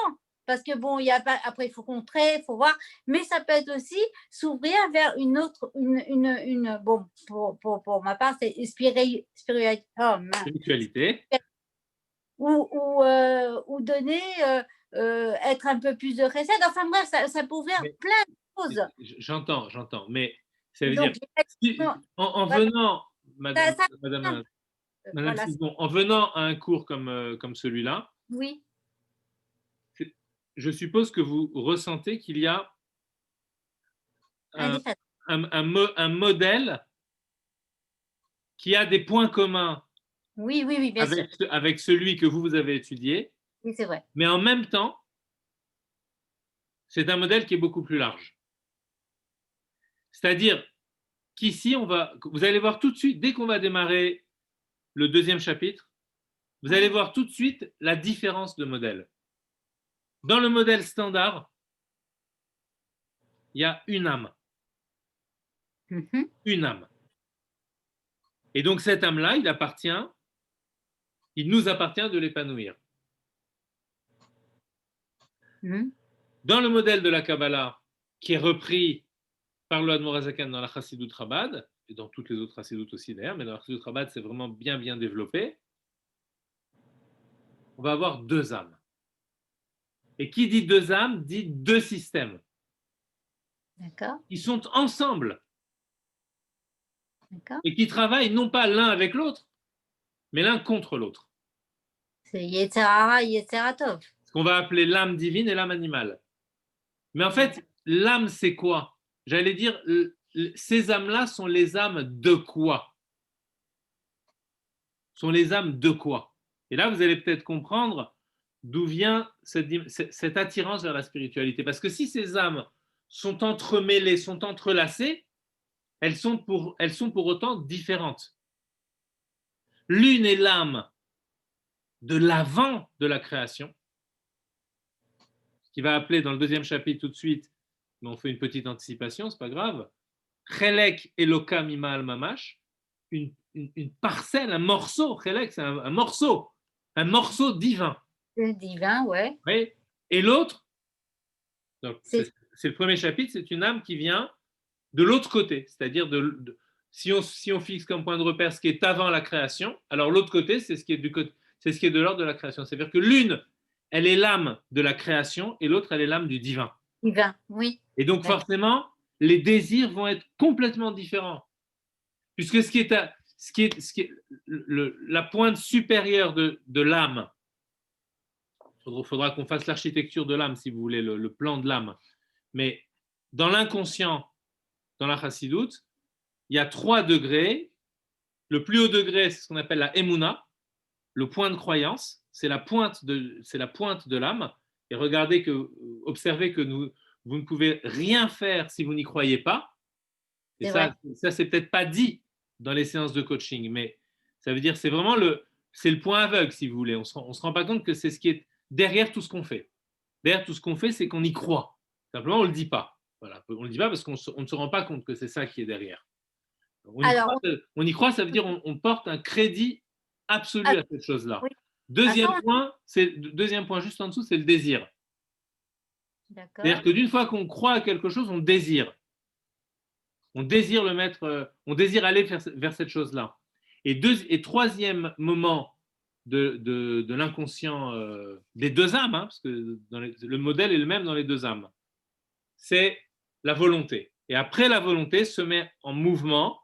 parce que bon, il y a pas, après il faut contrer, il faut voir, mais ça peut être aussi s'ouvrir vers une autre, bon, pour ma part, c'est spiritualité. Ou donner, être un peu plus de recette. Enfin bref, ça peut ouvrir plein de choses. J'entends, mais ça veut Donc, dire, en venant, Madame voilà. Sidon, en venant à un cours comme celui-là, Oui, je suppose que vous ressentez qu'il y a un modèle qui a des points communs oui, bien sûr. avec celui que vous avez étudié, Oui, c'est vrai. mais en même temps, c'est un modèle qui est beaucoup plus large. C'est-à-dire qu'ici, vous allez voir tout de suite, dès qu'on va démarrer le deuxième chapitre, vous allez voir tout de suite la différence de modèle. Dans le modèle standard, il y a une âme. Une âme. Et donc cette âme-là, il nous appartient de l'épanouir. Dans le modèle de la Kabbalah, qui est repris par le Admor HaZaken dans la Chassidut Chabad, et dans toutes les autres Chassidut aussi d'ailleurs, mais dans la Chassidut Chabad, c'est vraiment bien développé, on va avoir deux âmes. Et qui dit deux âmes, dit deux systèmes. D'accord. Ils sont ensemble. D'accord. Et qui travaillent non pas l'un avec l'autre, mais l'un contre l'autre. C'est Yetzer Hara, Yetzer Tov. Ce qu'on va appeler l'âme divine et l'âme animale. Mais en fait, l'âme, c'est quoi? J'allais dire, ces âmes-là sont les âmes de quoi? Sont les âmes de quoi? Et là, vous allez peut-être comprendre d'où vient cette attirance vers la spiritualité. Parce que si ces âmes sont entremêlées, sont entrelacées, elles sont pour autant différentes. L'une est l'âme de l'avant de la création, ce qui va appeler dans le deuxième chapitre tout de suite, mais on fait une petite anticipation, c'est pas grave, Chelek Eloka Mimal Mamash, une parcelle, un morceau, Chelek, c'est un morceau divin. Divin, ouais. Oui. Et l'autre, c'est le premier chapitre, c'est une âme qui vient de l'autre côté, c'est-à-dire si on fixe comme point de repère ce qui est avant la création, alors l'autre côté, c'est ce qui est de l'ordre de la création. C'est-à-dire que l'une, elle est l'âme de la création et l'autre, elle est l'âme du divin. Divin, oui. Et donc forcément, les désirs vont être complètement différents. Puisque ce qui est la pointe supérieure de l'âme, il faudra qu'on fasse l'architecture de l'âme, si vous voulez, le plan de l'âme. Mais dans l'inconscient, dans la Chassidut, il y a 3 degrés. Le plus haut degré, c'est ce qu'on appelle la Emouna, le point de croyance, c'est la pointe de l'âme. Et observez que vous ne pouvez rien faire si vous n'y croyez pas. Et ça, c'est peut-être pas dit dans les séances de coaching, mais ça veut dire c'est vraiment le point aveugle, si vous voulez. On se rend pas compte que c'est ce qui est derrière tout ce qu'on fait. Derrière tout ce qu'on fait, c'est qu'on y croit. Simplement, on le dit pas. Voilà, on le dit pas parce qu'on ne se rend pas compte que c'est ça qui est derrière. On y croit, ça veut dire on porte un crédit absolu à cette chose-là. Oui. Deuxième point, juste en dessous, c'est le désir. C'est-à-dire que d'une fois qu'on croit à quelque chose, on désire. On désire on désire aller vers cette chose-là. Et troisième moment de l'inconscient des deux âmes, parce que le modèle est le même dans les deux âmes, c'est la volonté. Et après la volonté se met en mouvement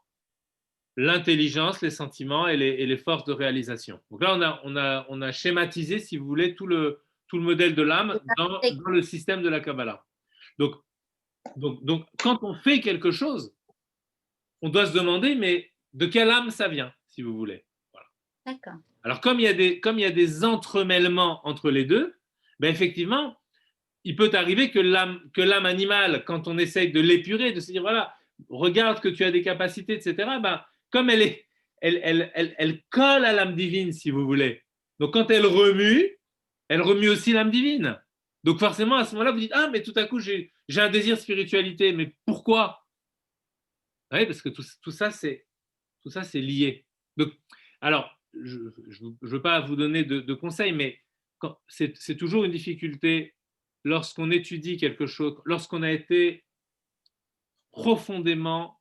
l'intelligence, les sentiments et les forces de réalisation. Donc là, on a schématisé, si vous voulez, tout le modèle de l'âme dans le système de la Kabbalah. Donc, quand on fait quelque chose, on doit se demander, mais de quelle âme ça vient, si vous voulez. Voilà. D'accord. Alors, comme il y a des entremêlements entre les deux, ben effectivement, il peut arriver que l'âme animale, quand on essaye de l'épurer, de se dire, voilà, regarde que tu as des capacités, etc., ben, comme elle colle à l'âme divine, si vous voulez. Donc, quand elle remue aussi l'âme divine. Donc forcément, à ce moment-là, vous dites, ah, mais tout à coup, j'ai un désir de spiritualité. Mais pourquoi? Oui, parce que tout ça, c'est lié. Donc, alors, je ne veux pas vous donner de conseils, mais c'est toujours une difficulté lorsqu'on étudie quelque chose, lorsqu'on a été profondément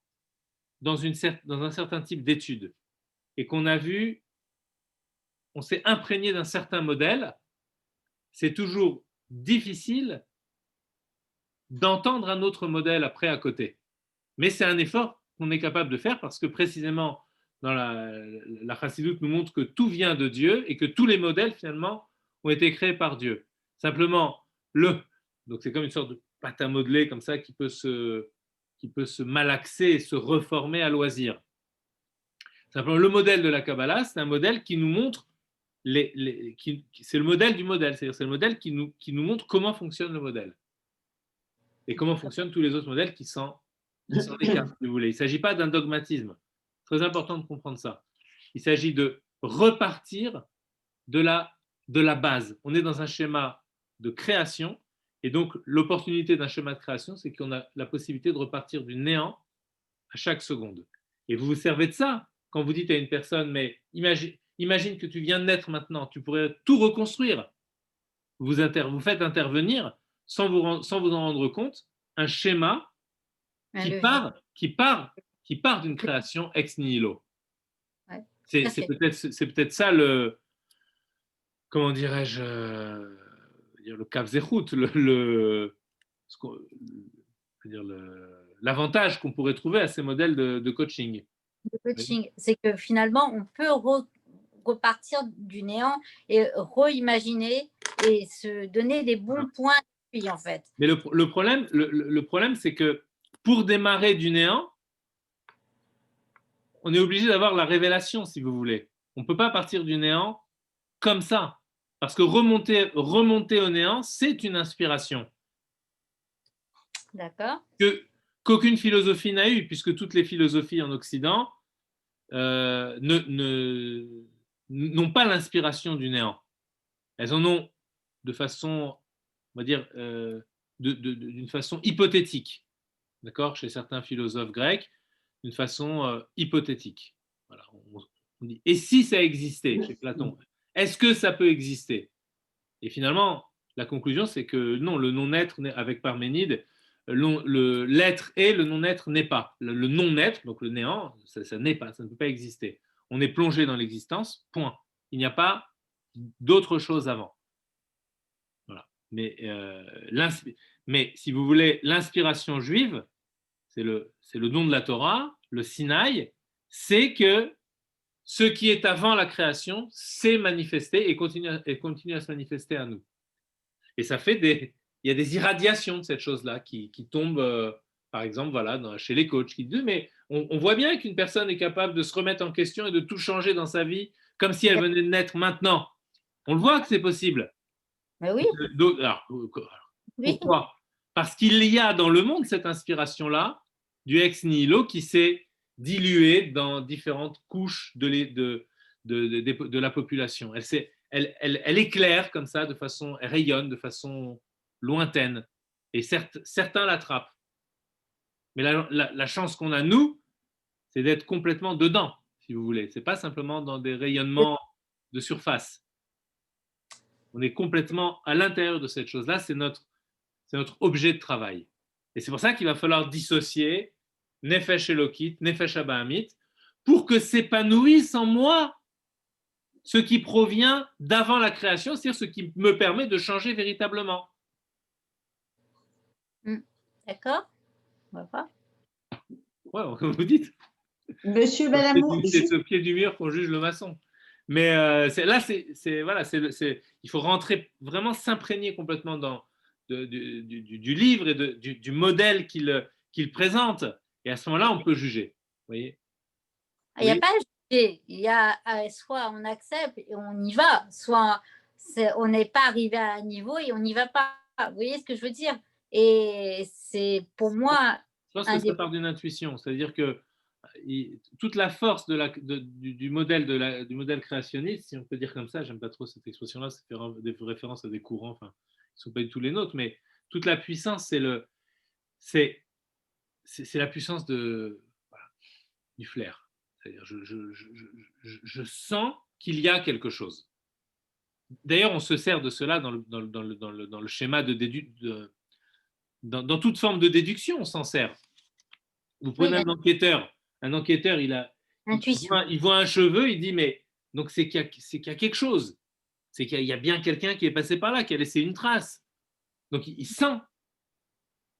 dans un certain type d'étude et qu'on a vu, on s'est imprégné d'un certain modèle, c'est toujours difficile d'entendre un autre modèle après à côté. Mais c'est un effort qu'on est capable de faire parce que précisément, dans la Chassidoute nous montre que tout vient de Dieu et que tous les modèles finalement ont été créés par Dieu. Simplement, donc c'est comme une sorte de pâte à modeler comme ça qui peut se malaxer et se reformer à loisir. Simplement, le modèle de la Kabbalah, c'est un modèle qui nous montre c'est le modèle du modèle, c'est-à-dire c'est le modèle qui nous montre comment fonctionne le modèle et comment fonctionnent tous les autres modèles qui s'en écartent, si vous voulez. Il ne s'agit pas d'un dogmatisme. Très important de comprendre ça. Il s'agit de repartir de la base. On est dans un schéma de création et donc l'opportunité d'un schéma de création, c'est qu'on a la possibilité de repartir du néant à chaque seconde. Et vous vous servez de ça quand vous dites à une personne, mais imagine que tu viens de naître maintenant, tu pourrais tout reconstruire. Vous faites intervenir, sans vous en rendre compte, un schéma qui part d'une création ex nihilo. Ouais, c'est peut-être ça comment dirais-je, le kavzechut, l'avantage qu'on pourrait trouver à ces modèles de coaching. C'est que finalement, on peut repartir du néant et reimaginer et se donner des bons points d'appui, en fait. Mais le problème, c'est que pour démarrer du néant, on est obligé d'avoir la révélation, si vous voulez. On ne peut pas partir du néant comme ça. Parce que remonter au néant, c'est une inspiration. D'accord. Qu'aucune philosophie n'a eu, puisque toutes les philosophies en Occident n'ont pas l'inspiration du néant. Elles en ont de façon, on va dire, d'une façon hypothétique. D'accord? Chez certains philosophes grecs, d'une façon hypothétique. Voilà, on dit, et si ça existait chez Platon, est-ce que ça peut exister? Et finalement, la conclusion, c'est que non, le non-être, avec Parménide, l'être est, le non-être n'est pas. Le non-être, donc le néant, ça n'est pas, ça ne peut pas exister. On est plongé dans l'existence, point. Il n'y a pas d'autre chose avant. Voilà. Mais si vous voulez, l'inspiration juive, c'est le don de la Torah, le Sinaï, c'est que ce qui est avant la création s'est manifesté et continue à se manifester à nous. Et ça fait il y a des irradiations de cette chose-là qui tombent, par exemple, voilà, chez les coachs, qui disent, mais on voit bien qu'une personne est capable de se remettre en question et de tout changer dans sa vie, comme si elle venait de naître maintenant. On le voit que c'est possible. Mais oui. Alors, pourquoi? Parce qu'il y a dans le monde cette inspiration-là, du ex nihilo, qui s'est diluée dans différentes couches de la population. Elle éclaire comme ça, elle rayonne de façon lointaine. Et certains l'attrapent. Mais la chance qu'on a, nous, c'est d'être complètement dedans, si vous voulez. Ce n'est pas simplement dans des rayonnements de surface. On est complètement à l'intérieur de cette chose-là. C'est notre objet de travail. Et c'est pour ça qu'il va falloir dissocier Nefesh Elokit, Nefesh Abahamit, pour que s'épanouisse en moi ce qui provient d'avant la création, c'est-à-dire ce qui me permet de changer véritablement. D'accord. On va voir. Ouais, comme vous dites. Monsieur Benamou, c'est au pied du mur qu'on juge le maçon. Mais voilà, il faut rentrer, vraiment s'imprégner complètement du livre et du modèle qu'il présente. Et à ce moment-là, on peut juger. Vous voyez? Il n'y a pas à juger. Il y a soit on accepte et on y va, soit on n'est pas arrivé à un niveau et on n'y va pas. Vous voyez ce que je veux dire? Et c'est pour moi. Je pense que ça part d'une intuition. C'est-à-dire que toute la force du modèle créationniste, si on peut dire comme ça, j'aime pas trop cette expression-là, ça fait des références à des courants. Enfin, sont pas du tout les nôtres, mais toute la puissance, c'est la puissance voilà, du flair. C'est-à-dire, je sens qu'il y a quelque chose. D'ailleurs, on se sert de cela dans le schéma dans toute forme de déduction, on s'en sert. Vous prenez un enquêteur, il voit un cheveu, il dit, mais donc c'est qu'il y a quelque chose, c'est qu'il y a bien quelqu'un qui est passé par là, qui a laissé une trace. Donc il sent,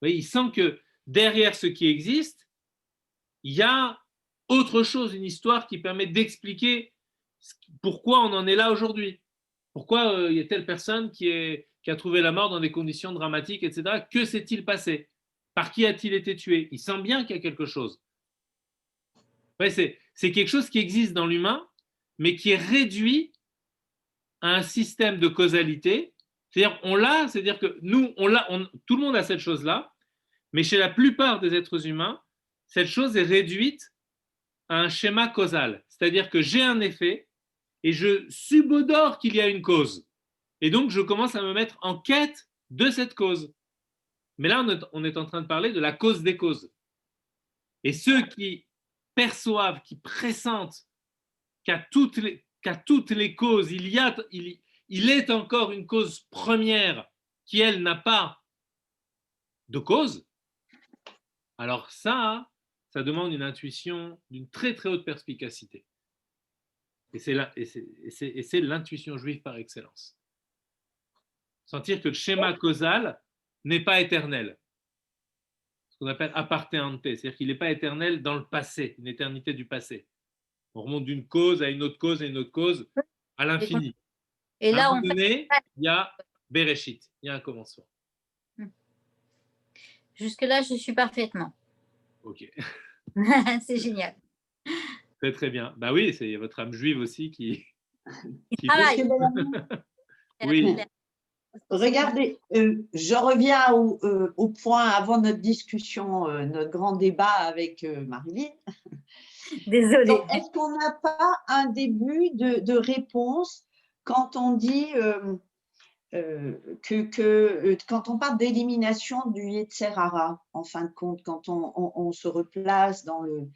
il sent que derrière ce qui existe, il y a autre chose, une histoire qui permet d'expliquer pourquoi on en est là aujourd'hui. Pourquoi il y a telle personne qui a trouvé la mort dans des conditions dramatiques, etc. Que s'est-il passé? Par qui a-t-il été tué? Il sent bien qu'il y a quelque chose. Ouais, c'est quelque chose qui existe dans l'humain, mais qui est réduit à un système de causalité. C'est-à-dire, c'est-à-dire que nous, tout le monde a cette chose-là, mais chez la plupart des êtres humains, cette chose est réduite à un schéma causal. C'est-à-dire que j'ai un effet et je subodore qu'il y a une cause. Et donc, je commence à me mettre en quête de cette cause. Mais là, on est en train de parler de la cause des causes. Et ceux qui perçoivent, qui pressentent qu'à toutes les causes, il est encore une cause première qui, elle, n'a pas de cause, alors ça demande une intuition d'une très, très haute perspicacité. Et c'est l'intuition juive par excellence. Sentir que le schéma causal n'est pas éternel. Ce qu'on appelle aparte ante, c'est-à-dire qu'il n'est pas éternel dans le passé, une éternité du passé. On remonte d'une cause à une autre cause, à une autre cause, à l'infini. Et là, à un moment donné, il y a Bereshit, il y a un commencement. Jusque-là, je suis parfaitement. Ok. C'est génial. Très, très bien. Bah oui, c'est votre âme juive aussi qui oui. Regardez, je reviens au point avant notre discussion, notre grand débat avec Marilyn. Désolée. Est-ce qu'on n'a pas un début de réponse quand on dit quand on parle d'élimination du Yetzer Hara, en fin de compte, quand on se replace dans le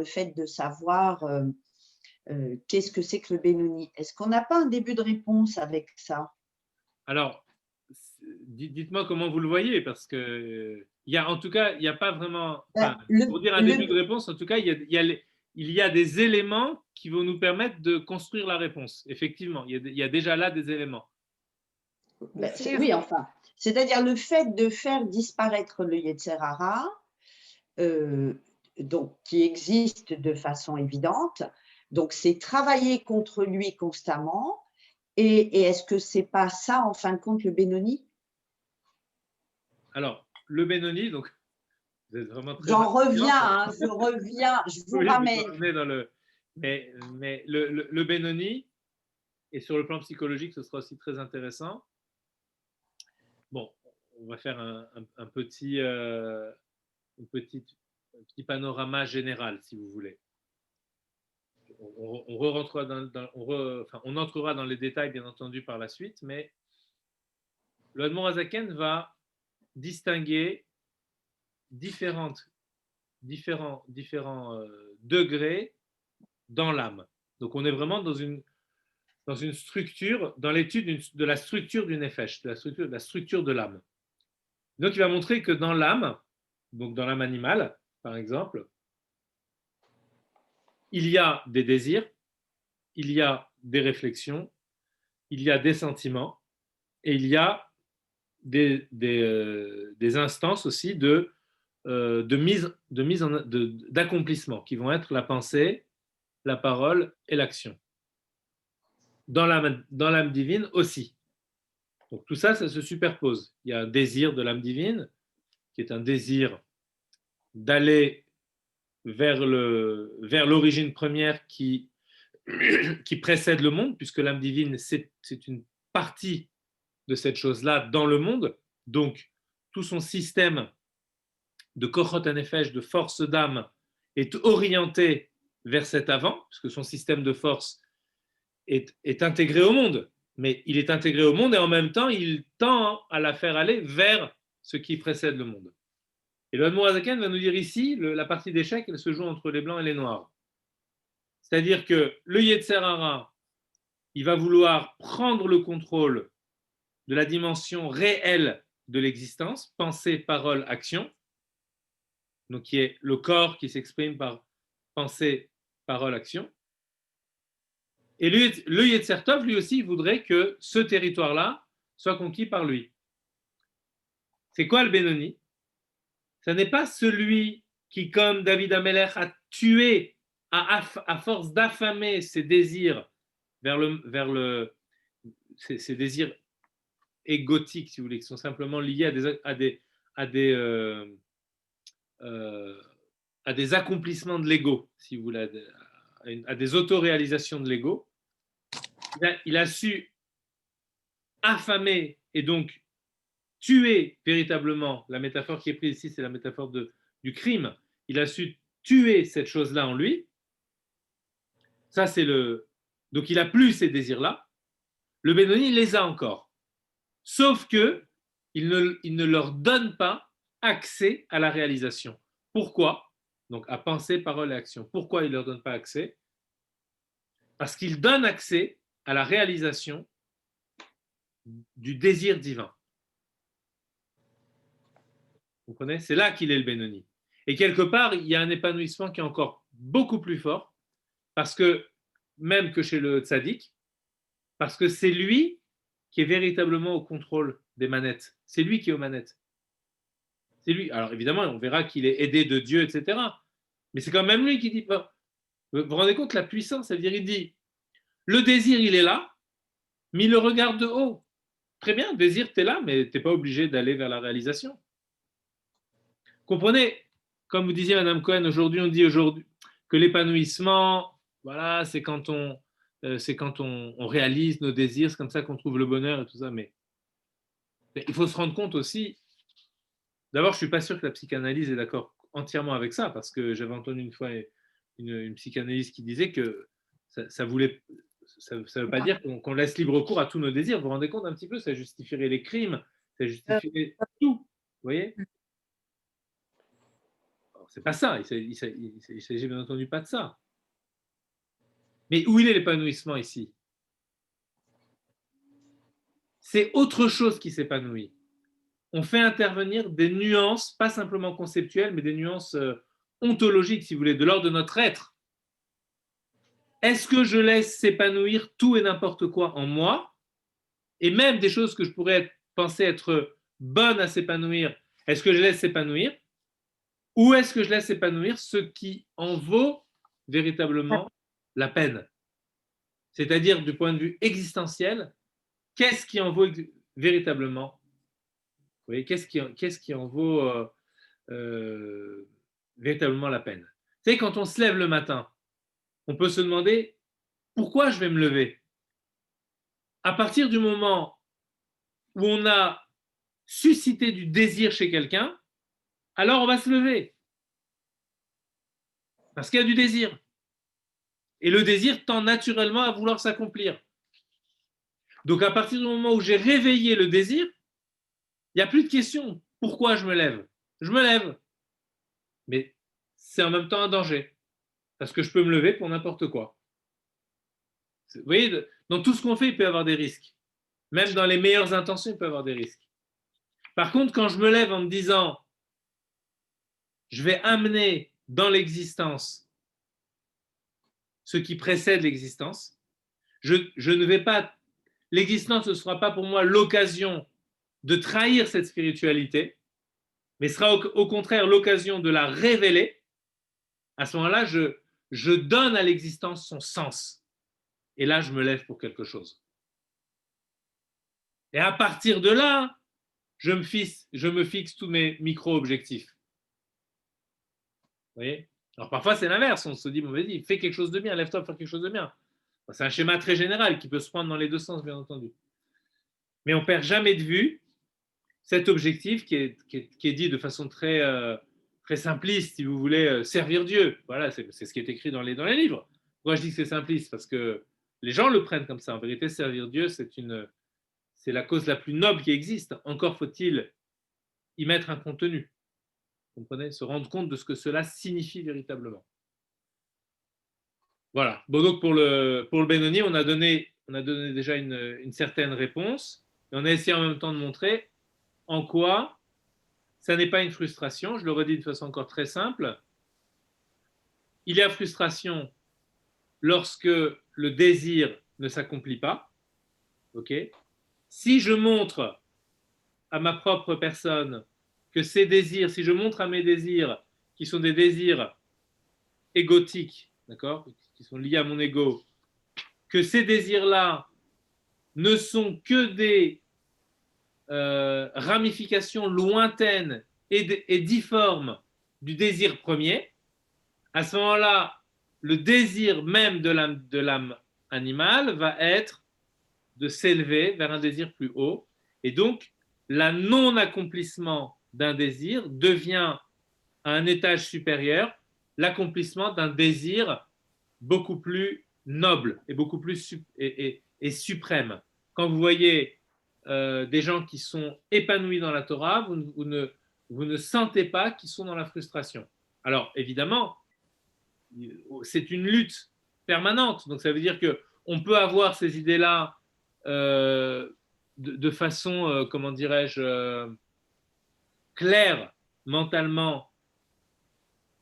fait de savoir qu'est-ce que c'est que le Benoni? Est-ce qu'on n'a pas un début de réponse avec ça? Alors, dites-moi comment vous le voyez, parce que en tout cas, il n'y a pas vraiment. Pour dire un début de réponse, en tout cas, il y a des éléments qui vont nous permettre de construire la réponse. Effectivement, il y a déjà là des éléments. Oui, enfin, c'est-à-dire le fait de faire disparaître le Yetzer Hara, donc qui existe de façon évidente. Donc, c'est travailler contre lui constamment. Et est-ce que ce n'est pas ça, en fin de compte, le Benoni? Alors, le Benoni, donc, vous êtes vraiment très. J'en reviens, je vous ramène. Mais le Benoni, et sur le plan psychologique, ce sera aussi très intéressant. Bon, on va faire un petit panorama général, si vous voulez. On entrera dans les détails, bien entendu, par la suite, mais le Admor Hazaken va distinguer différents degrés dans l'âme. Donc, on est vraiment dans une structure, dans l'étude de la structure du nefesh, de la structure de l'âme. Donc, il va montrer que dans l'âme, donc dans l'âme animale, par exemple, il y a des désirs, il y a des réflexions, il y a des sentiments, et il y a des instances aussi d'accomplissement, qui vont être la pensée, la parole et l'action. Dans l'âme divine aussi. Donc tout ça, ça se superpose. Il y a un désir de l'âme divine, qui est un désir d'aller vers l'origine première qui précède le monde, puisque l'âme divine, c'est une partie de cette chose-là dans le monde. Donc, tout son système de kochot hanefesh, de force d'âme, est orienté vers cet avant, puisque son système de force est intégré au monde. mais il est intégré au monde et en même temps, il tend à la faire aller vers ce qui précède le monde. Et le Admour Azaken va nous dire ici, la partie d'échec, elle se joue entre les blancs et les noirs. C'est-à-dire que le Yetzer Hara, il va vouloir prendre le contrôle de la dimension réelle de l'existence, pensée, parole, action, donc qui est le corps qui s'exprime par pensée, parole, action. Et le Yetzer Tov, lui aussi, voudrait que ce territoire-là soit conquis par lui. C'est quoi le Benoni? Ce n'est pas celui qui, comme David Ameler, a tué à force d'affamer ses désirs ses désirs égotiques, si vous voulez, qui sont simplement liés à des accomplissements de l'ego, si vous voulez, à des autoréalisations de l'ego. Il a su affamer et donc tuer véritablement, la métaphore qui est prise ici, c'est la métaphore du crime. Il a su tuer cette chose-là en lui. Ça, c'est le. Donc, il a plus ces désirs-là. Le Benoni, il les a encore. Sauf que il ne leur donne pas accès à la réalisation. Pourquoi? Donc, à pensée, parole et action. Pourquoi il ne leur donne pas accès? Parce qu'il donne accès à la réalisation du désir divin. Vous comprenez? C'est là qu'il est le Benoni. Et quelque part, il y a un épanouissement qui est encore beaucoup plus fort, parce que, même que chez le tzaddik, parce que c'est lui qui est véritablement au contrôle des manettes. C'est lui qui est aux manettes. C'est lui. Alors évidemment, on verra qu'il est aidé de Dieu, etc. Mais c'est quand même lui qui dit, vous vous rendez compte la puissance? C'est-à-dire, il dit, le désir, il est là, mais il le regarde de haut. Très bien, désir, tu es là, mais tu n'es pas obligé d'aller vers la réalisation. Comprenez, comme vous disiez, Madame Cohen, aujourd'hui, on dit aujourd'hui que l'épanouissement, voilà, c'est quand on réalise nos désirs, c'est comme ça qu'on trouve le bonheur et tout ça. Mais il faut se rendre compte aussi, d'abord, je ne suis pas sûr que la psychanalyse est d'accord entièrement avec ça, parce que j'avais entendu une fois une psychanalyste qui disait que ça voulait. Ça ne veut pas dire qu'on laisse libre cours à tous nos désirs. Vous vous rendez compte un petit peu? Ça justifierait les crimes, ça justifierait tout. Vous voyez? C'est pas ça. Il s'agit bien entendu pas de ça. Mais où il est l'épanouissement ici? C'est autre chose qui s'épanouit. On fait intervenir des nuances, pas simplement conceptuelles, mais des nuances ontologiques, si vous voulez, de l'ordre de notre être. Est-ce que je laisse s'épanouir tout et n'importe quoi en moi, et même des choses que je pourrais penser être bonnes à s'épanouir, est-ce que je laisse s'épanouir, ou est-ce que je laisse s'épanouir ce qui en vaut véritablement la peine? C'est-à-dire, du point de vue existentiel, qu'est-ce qui en vaut véritablement? Vous voyez, qu'est-ce qui en vaut véritablement la peine? Vous savez, quand on se lève le matin, on peut se demander pourquoi je vais me lever. À partir du moment où on a suscité du désir chez quelqu'un, alors on va se lever. Parce qu'il y a du désir. Et le désir tend naturellement à vouloir s'accomplir. Donc à partir du moment où j'ai réveillé le désir, il n'y a plus de question. Pourquoi je me lève? Je me lève. Mais c'est en même temps un danger. Parce que je peux me lever pour n'importe quoi. Vous voyez, dans tout ce qu'on fait, il peut y avoir des risques. Même dans les meilleures intentions, il peut y avoir des risques. Par contre, quand je me lève en me disant, je vais amener dans l'existence ce qui précède l'existence, je ne vais pas, l'existence ne sera pas pour moi l'occasion de trahir cette spiritualité, mais sera au contraire l'occasion de la révéler. À ce moment-là, je donne à l'existence son sens. Et là, je me lève pour quelque chose. Et à partir de là, je me fixe tous mes micro-objectifs. Vous voyez? Alors parfois, c'est l'inverse. On se dit, bon, vas-y, fais quelque chose de bien, lève-toi pour faire quelque chose de bien. C'est un schéma très général qui peut se prendre dans les deux sens, bien entendu. Mais on ne perd jamais de vue cet objectif qui est dit de façon très, très simpliste, si vous voulez, servir Dieu. Voilà, c'est ce qui est écrit dans les livres. Pourquoi je dis que c'est simpliste? Parce que les gens le prennent comme ça. En vérité, servir Dieu, c'est la cause la plus noble qui existe. Encore faut-il y mettre un contenu. Vous comprenez? Se rendre compte de ce que cela signifie véritablement. Voilà. Bon, donc pour le Benoni, on a donné déjà une certaine réponse. Et on a essayé en même temps de montrer en quoi ça n'est pas une frustration. Je le redis de façon encore très simple. Il y a frustration lorsque le désir ne s'accomplit pas. Ok? Si je montre à ma propre personne que ces désirs, si je montre à mes désirs qui sont des désirs égotiques, d'accord, qui sont liés à mon ego, que ces désirs-là ne sont que des ramifications lointaines et difformes du désir premier, à ce moment-là, le désir même de l'âme animale va être de s'élever vers un désir plus haut. Et donc, la non-accomplissement d'un désir devient à un étage supérieur l'accomplissement d'un désir beaucoup plus noble et beaucoup plus et suprême. Quand vous voyez des gens qui sont épanouis dans la Torah, vous ne sentez pas qu'ils sont dans la frustration. Alors, évidemment, c'est une lutte permanente. Donc, ça veut dire qu'on peut avoir ces idées-là de façon, comment dirais-je, claire mentalement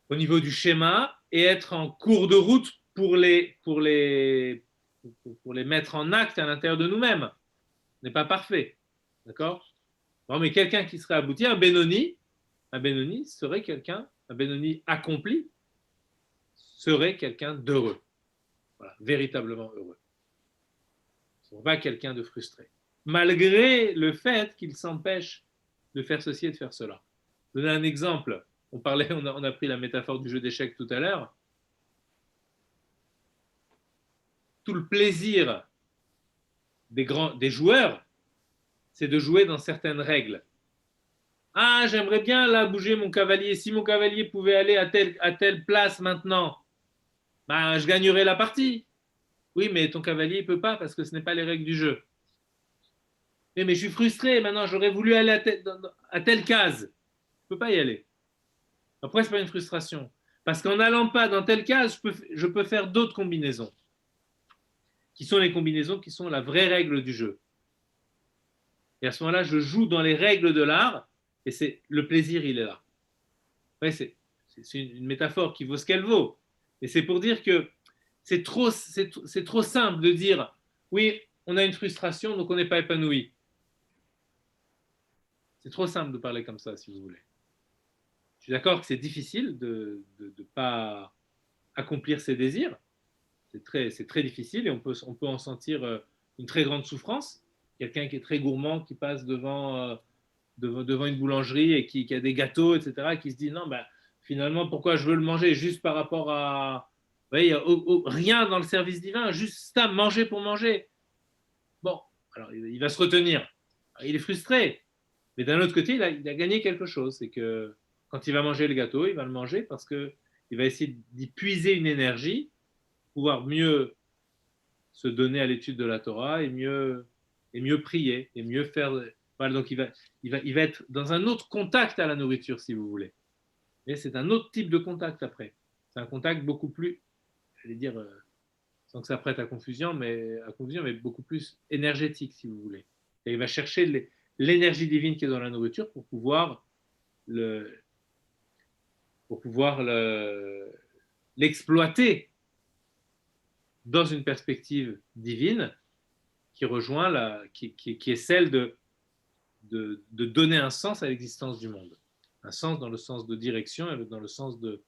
au niveau du schéma et être en cours de route pour les mettre en acte à l'intérieur de nous-mêmes. On n'est pas parfait. D'accord? Bon, mais quelqu'un qui serait abouti, un Benoni serait quelqu'un, un Benoni accompli, serait quelqu'un d'heureux. Voilà, véritablement heureux. Ce n'est pas quelqu'un de frustré. Malgré le fait qu'il s'empêche de faire ceci et de faire cela. Je vais donner un exemple. On a pris la métaphore du jeu d'échecs tout à l'heure. Tout le plaisir des joueurs, c'est de jouer dans certaines règles. Ah, j'aimerais bien là bouger mon cavalier. Si mon cavalier pouvait aller à telle place maintenant, ben, je gagnerais la partie. Oui, mais ton cavalier ne peut pas parce que ce n'est pas les règles du jeu. Mais je suis frustré, maintenant j'aurais voulu aller à telle case. Je ne peux pas y aller. Après, ce n'est pas une frustration. Parce qu'en n'allant pas dans telle case, je peux faire d'autres combinaisons. Qui sont les combinaisons qui sont la vraie règle du jeu. Et à ce moment-là, je joue dans les règles de l'art et le plaisir, il est là. Ouais, c'est une métaphore qui vaut ce qu'elle vaut. Et c'est pour dire que c'est trop simple de dire oui, on a une frustration, donc on n'est pas épanoui. C'est trop simple de parler comme ça, si vous voulez. Je suis d'accord que c'est difficile de ne pas accomplir ses désirs. C'est très difficile et on peut en sentir une très grande souffrance. Quelqu'un qui est très gourmand, qui passe devant une boulangerie et qui a des gâteaux, etc., qui se dit non, ben, finalement, pourquoi je veux le manger juste par rapport à... Vous voyez, il n'y a rien dans le service divin, juste ça, manger pour manger. Bon, alors il va se retenir. Il est frustré. Mais d'un autre côté, il a gagné quelque chose. C'est que quand il va manger le gâteau, il va le manger parce qu'il va essayer d'y puiser une énergie, pouvoir mieux se donner à l'étude de la Torah et mieux prier et mieux faire. Voilà, donc il va être dans un autre contact à la nourriture, si vous voulez. Et c'est un autre type de contact après. C'est un contact beaucoup plus, j'allais dire, sans que ça prête à confusion, mais beaucoup plus énergétique, si vous voulez. Et il va chercher l'énergie divine qui est dans la nourriture pour pouvoir l'exploiter dans une perspective divine qui rejoint qui est celle de donner un sens à l'existence du monde. Un sens dans le sens de direction et dans le sens de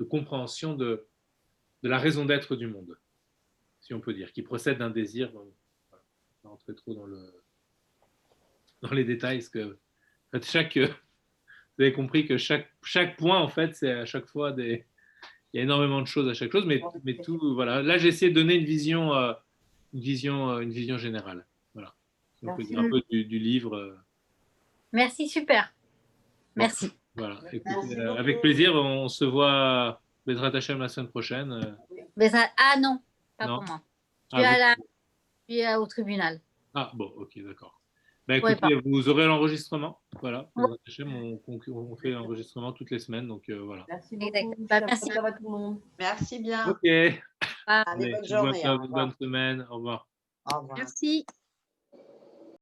compréhension de la raison d'être du monde, si on peut dire, qui procède d'un désir. Voilà. Je ne vais pas rentrer trop dans les détails, parce que en fait, vous avez compris que chaque point, en fait, c'est à chaque fois il y a énormément de choses à chaque chose, mais tout, voilà. Là, j'ai essayé de donner une vision générale. Voilà. Si on peut dire un peu du livre. Merci, super. Bon, merci. Voilà. Écoutez, avec plaisir, on se voit Bezrat Hashem la semaine prochaine. Ah non, pas Non. pour moi. Je suis, Ah, je suis au tribunal. ah, bon, ok, d'accord. Ben, Ouais, écoutez, vous aurez l'enregistrement. Voilà, Ouais. on fait l'enregistrement toutes les semaines, donc voilà. Merci Exact. beaucoup. Bah, Chapeau, merci. ça va tout le monde. Merci bien. Ok, Allez, allez, bonne journée. Au revoir. bonne semaine, au revoir. Au revoir. Merci.